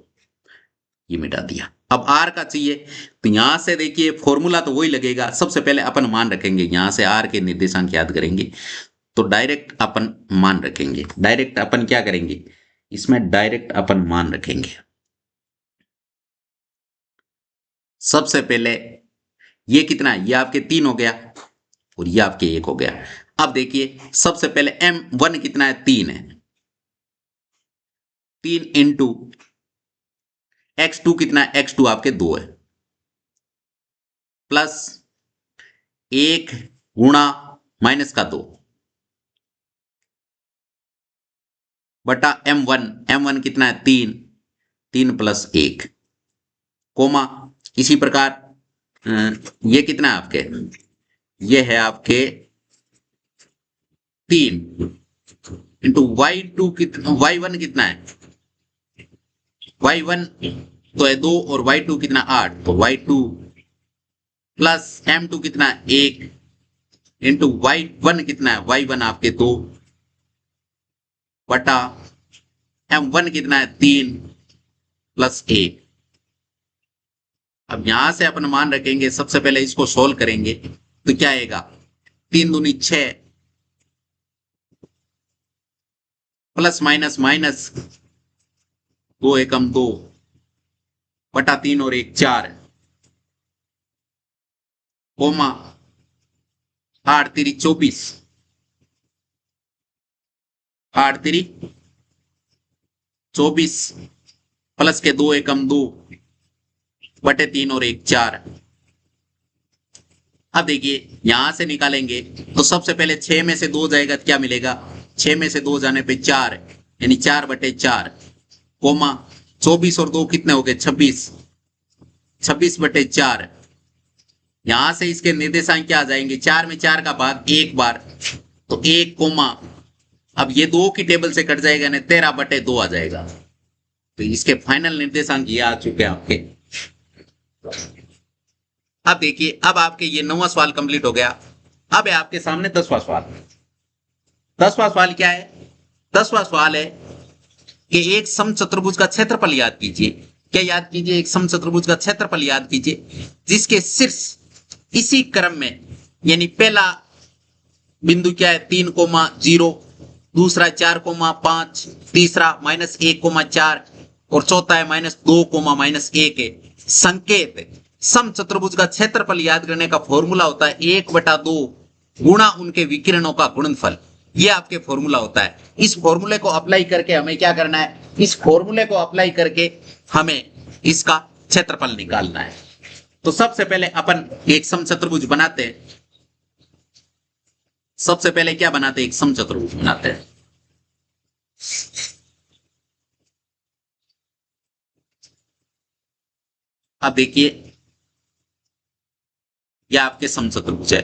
ये मिटा दिया। अब आर का चाहिए, तो यहां से देखिए फॉर्मूला तो वही लगेगा। सबसे पहले अपन मान रखेंगे, यहां से आर के निर्देशांक याद करेंगे, तो डायरेक्ट अपन मान रखेंगे। डायरेक्ट अपन क्या करेंगे? इसमें डायरेक्ट अपन मान रखेंगे। सबसे पहले ये कितना है? ये आपके 3 हो गया, और ये आपके 1 हो गया। अब देखिए, सबसे पहले m1 कितना है? 3 है। 3 इंटू x2 कितना है? x2 आपके 2 है, प्लस 1 गुणा माइनस का 2 बटा m1। m1 कितना है? 3, 3 प्लस 1, कोमा इसी प्रकार ये कितना है आपके? ये है आपके 3 इंटू y2 कितना, y1 कितना है? y1 तो है 2 और y2 कितना 8, तो y2 प्लस m2 कितना 1 इंटू y1 कितना है, y1 आपके 2 बटा m1 कितना है 3 प्लस 1। अब यहां से अपन मान रखेंगे, सबसे पहले इसको सोल्व करेंगे तो क्या आएगा, 3 दूनी 6 प्लस माइनस माइनस 2 एकम 2 बटा 3 और 1 4 कोमा 8 3 24 8 3 24 प्लस के 2 एकम 2 बटे 3 और 1 4। अब देखिए यहां से निकालेंगे तो सबसे पहले 6 में से 2 जाएगा तो क्या मिलेगा, 6 में से 2 जाने पे 4 यानी 4 बटे 4 कोमा 24 और 2 कितने हो गए 26 26 बटे 4। यहां से इसके निर्देशांक क्या आ जाएंगे, 4 में 4 का भाग एक बार तो 1 कोमा, अब ये 2 की टेबल से कट जाएगा ना 13 बटे 2 आ जाएगा। तो इसके फाइनल निर्देशांक ये आ चुके हैं आपके। अब देखिए, अब आपके ये 9वां सवाल कंप्लीट हो गया। अब है आपके सामने 10वां सवाल। 10वां सवाल क्या है, 10वां सवाल है कि एक समचतुर्भुज का क्षेत्रफल याद कीजिए। क्या याद कीजिए, एक समचतुर्भुज का क्षेत्रफल याद कीजिए जिसके शीर्ष इसी क्रम में, यानी पहला बिंदु क्या है 3,0, दूसरा 4,5, तीसरा -1,4 और चौथा है -2,-1 है। संकेत समचतुर्भुज का क्षेत्रफल याद करने का फॉर्मूला होता है 1/2 गुणा उनके विकिरणों का गुणनफल। ये आपके फॉर्मूला होता है। इस फॉर्मूले को अप्लाई करके हमें क्या करना है, इस फॉर्मूले को अप्लाई करके हमें इसका क्षेत्रफल निकालना है। तो सबसे पहले अपन एक समचतुर्भुज बनाते हैं। सबसे पहले क्या बनाते हैं, एक समचतुर्भुज बनाते हैं। अब देखिए यह आपके समचतुर्भुज है।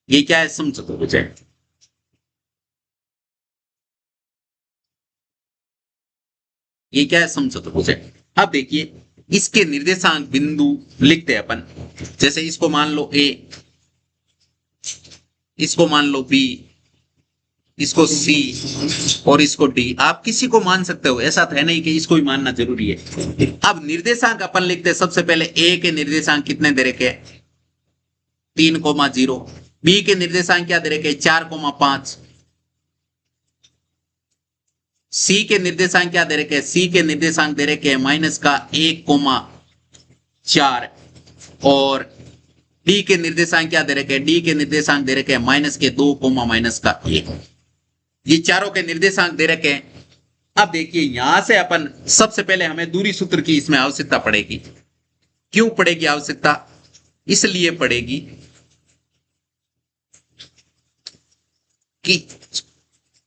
ये क्या है, समचतुर्भुज है। ये क्या है, समचतुर्भुज है। अब देखिए इसके निर्देशांक बिंदु लिखते हैं अपन। जैसे इसको मान लो A, इसको मान लो B, इसको C और इसको D। आप किसी को मान सकते हो, ऐसा है नहीं कि इसको ही मानना जरूरी है। अब निर्देशांक अपन लिखते हैं। सबसे पहले A के निर्देशांक कितने दे रखे, 3,0। B के निर्देशांक क्या दे रखे, 4,5। C के निर्देशांक क्या दे रखे हैं, C के निर्देशांक दे रखे हैं -1,4 और D के निर्देशांक क्या दे रखे हैं, D के निर्देशांक दे रखे हैं -2,-1। ये चारों के निर्देशांक दे रखे हैं। अब देखिए यहां से अपन सबसे पहले हमें दूरी सूत्र की इसमें आवश्यकता पड़ेगी। क्यों पड़ेगी आवश्यकता, इसलिए पड़ेगी कि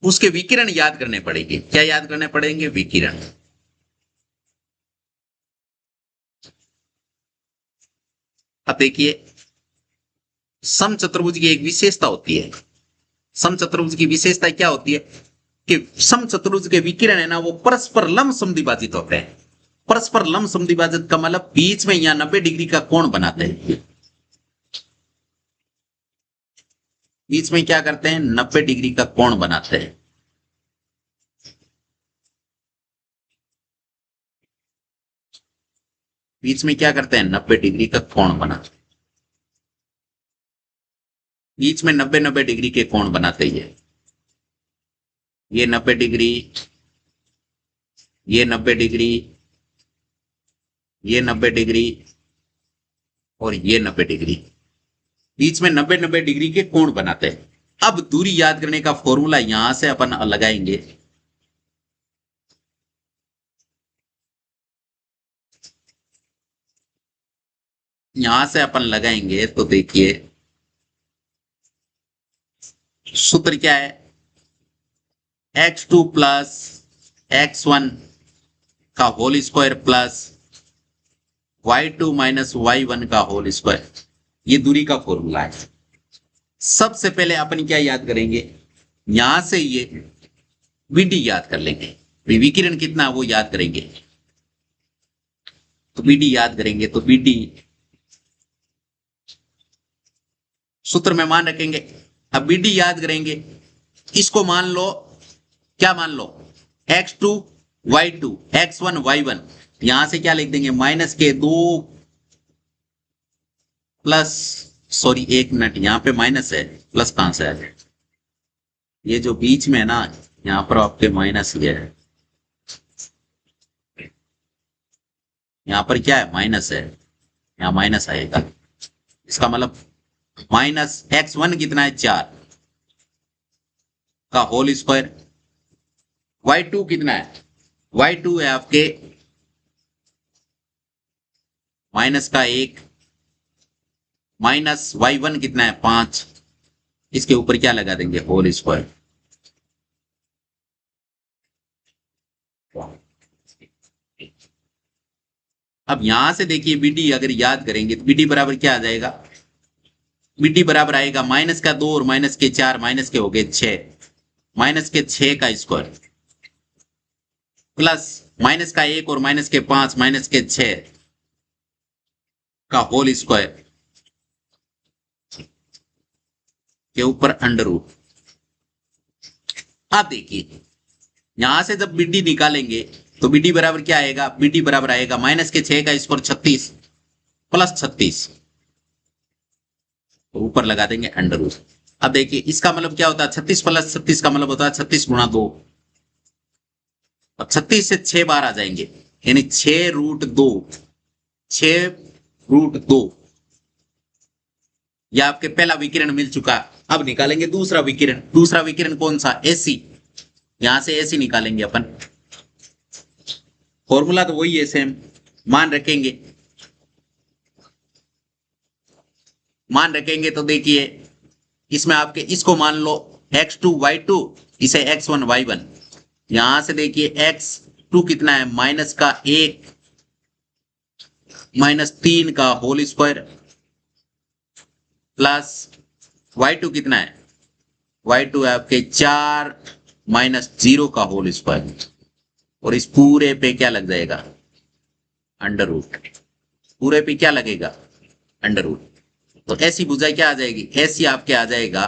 उसके विकिरण याद करने पड़ेंगे। क्या याद करने पड़ेंगे, विकिरण। अब देखिए समचतुर्भुज की एक विशेषता होती है। समचतुर्भुज की विशेषता क्या होती है कि समचतुर्भुज के विकिरण है ना, वो परस्पर लंब समद्विभाजित होते हैं। परस्पर लंब समद्विभाजित का मतलब बीच में यहां 90 डिग्री का कोण बनाते हैं। बीच में क्या करते हैं, 90 डिग्री का कोण बनाते हैं। बीच में क्या करते हैं, 90 डिग्री का कोण बनाते हैं। बीच में 90 डिग्री के कोण बनाते हैं। ये 90 डिग्री, ये 90 डिग्री, ये 90 डिग्री और ये 90 डिग्री। बीच में 90 डिग्री के कोण बनाते हैं। अब दूरी याद करने का फॉर्मूला यहां से अपन लगाएंगे। यहां से अपन लगाएंगे तो देखिए सूत्र क्या है, x2 प्लस x1 का whole square plus y2 minus y1 का होल स्क्वायर। ये दूरी का फॉर्मूला है। सबसे पहले अपन क्या याद करेंगे, यहां से ये बीडी याद कर लेंगे, विकिरण कितना वो याद करेंगे। तो बीडी याद करेंगे तो बीडी सूत्र में मान रखेंगे। अब बीडी याद करेंगे, इसको मान लो, क्या मान लो, x2 y2 x1 y1, यहां से क्या लिख देंगे माइनस के 2 प्लस, सॉरी एक मिनट, यहां पे माइनस है, प्लस कहां से है, ये जो बीच में है ना यहां पर आपके माइनस ये है, यहां पर क्या है माइनस है, यहां माइनस आएगा, इसका मतलब माइनस x1 कितना है 4 का होल स्क्वायर, y2 कितना है, y2 है आपके माइनस का 1 माइनस y1 कितना है 5, इसके ऊपर क्या लगा देंगे होल स्क्वायर। अब यहां से देखिए बीडी अगर याद करेंगे तो बीडी बराबर क्या आ जाएगा, बीडी बराबर आएगा माइनस का 2 और माइनस के 4 माइनस के हो गए 6, माइनस के 6 का स्क्वायर प्लस माइनस का 1 और माइनस के 5 माइनस के 6 का होल स्क्वायर के ऊपर अंडर रूट। अब देखिए यहां से जब बीडी निकालेंगे तो बीडी बराबर क्या आएगा, बीडी बराबर आएगा माइनस के 6 का स्क्वायर 36 प्लस 36, तो ऊपर लगा देंगे अंडर रूट। अब देखिए इसका मतलब क्या होता है, 36 प्लस 36 का मतलब होता है 36 गुणा 2। अब 36 से 6 बार आ जाएंगे, यानी 6 रूट 2, 6 रूट 2, यह आपके पहला विकिरण मिल चुका। अब निकालेंगे दूसरा विकिरण, दूसरा विकिरण कौन सा, एसी, यहां से एसी निकालेंगे अपन, फॉर्मूला तो वही है सेम, मान रखेंगे, मान रखेंगे तो देखिए इसमें आपके इसको मान लो x2 y2, इसे x1 y1, यहां से देखिए x2 कितना है माइनस का 1 माइनस 3 का होल स्क्वायर प्लस y2 कितना है, y2 है आपके 4 माइनस 0 का होल स्क्वायर, और इस पूरे पे क्या लग जाएगा अंडर रूट, पूरे पे क्या लगेगा अंडर रूट। तो ऐसी भुजाई क्या आ जाएगी, ऐसी आपके आ जाएगा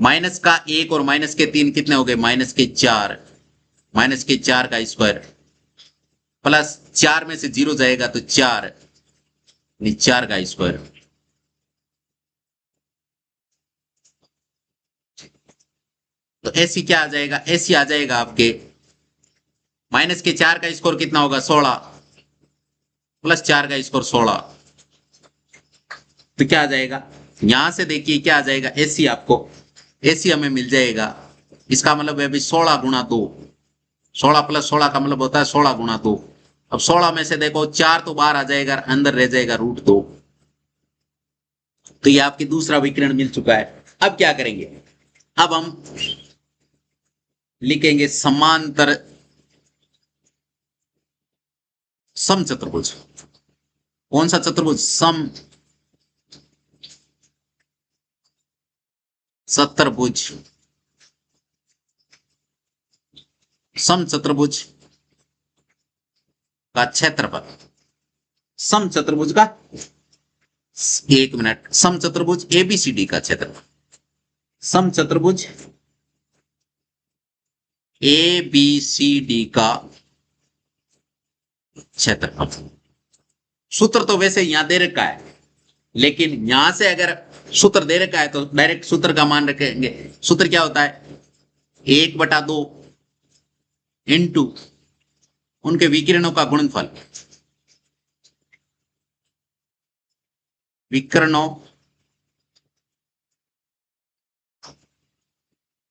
माइनस का 1 और माइनस के 3 कितने हो गए माइनस के 4, माइनस के 4 का स्क्वायर प्लस 4 में से 0 जाएगा तो 4, 4 का स्क्वायर, तो ऐसी क्या आ जाएगा, ऐसी आ जाएगा आपके माइनस के 4 का स्कोर कितना होगा 16 प्लस 4 का स्कोर 16, तो क्या आ जाएगा, यहां से देखिए क्या आ जाएगा एसी, आपको एसी हमें मिल जाएगा, इसका मतलब है 16 गुणा 2, 16 प्लस 16 का मतलब होता है 16 गुणा 2। अब 16 में से देखो 4 तो बाहर आ जाएगा, अंदर रह जाएगा रूट 2, तो ये आपकी दूसरा विकिरण मिल चुका है। अब क्या करेंगे, अब हम लिखेंगे समांतर सम चतुर्भुज, कौन सा चतुर्भुज, सम चतुर्भुज, सम चतुर्भुज का क्षेत्रफल, सम चतुर्भुज का, एक मिनट, सम चतुर्भुज एबीसीडी का क्षेत्रफल, सम चतुर्भुज एबीसीडी का क्षेत्रफल। सूत्र तो वैसे यहां दे रखा है, लेकिन यहां से अगर सूत्र दे रखा है तो डायरेक्ट सूत्र का मान रखेंगे। सूत्र क्या होता है, 1/2 इंटू उनके विकिरणों का गुणनफल, विकिरणों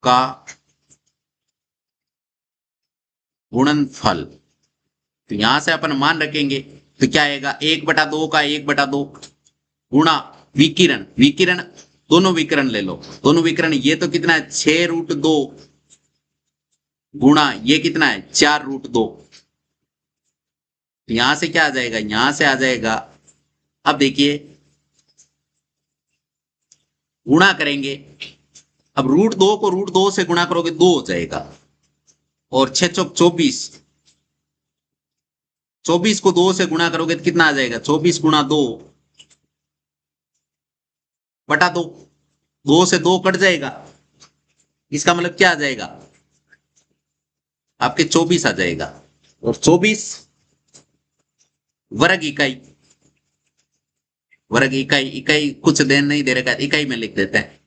का गुणनफल, तो यहां से अपन मान रखेंगे तो क्या आएगा 1/2 का 1/2 गुणा विकिरण, विकिरण दोनों विकिरण ले लो, दोनों विकिरण, ये तो कितना है 6 रूट 2 गुणा ये कितना है 4 रूट 2, तो यहां से क्या आ जाएगा, यहां से आ जाएगा, अब देखिए गुणा करेंगे, अब रूट 2 को रूट 2 से गुणा करोगे 2 हो जाएगा, और 6 चौक 24, 24 को 2 से गुणा करोगे तो कितना आ जाएगा? 24 गुणा 2 बटा 2, 2 से 2 कट जाएगा, इसका मतलब क्या आ जाएगा? आपके 24 आ जाएगा। और 24 वर्ग इकाई, वर्ग इकाई, इकाई कुछ देन नहीं दे रखा, इकाई में लिख देते हैं।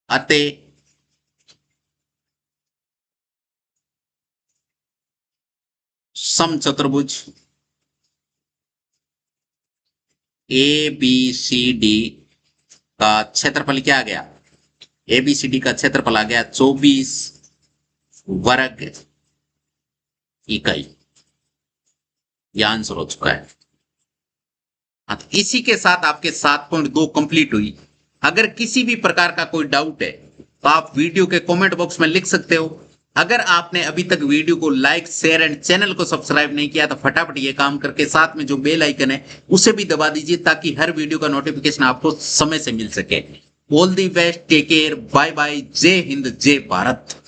अतः समचतुर्भुज ए बी सी डी का क्षेत्रफल क्या आ गया? ए बी सी डी का क्षेत्रफल आ गया 24 वर्ग इकाई। यह आंसर हो चुका है। हाँ, तो इसी के साथ आपके 7.2 कंप्लीट हुई। अगर किसी भी प्रकार का कोई डाउट है तो आप वीडियो के कमेंट बॉक्स में लिख सकते हो। अगर आपने अभी तक वीडियो को लाइक, शेयर एंड चैनल को सब्सक्राइब नहीं किया तो फटाफट ये काम करके साथ में जो बेल आइकन है उसे भी दबा दीजिए, ताकि हर वीडियो का नोटिफिकेशन आपको समय से मिल सके। All the best, take care, bye bye, जय हिंद, जय भारत।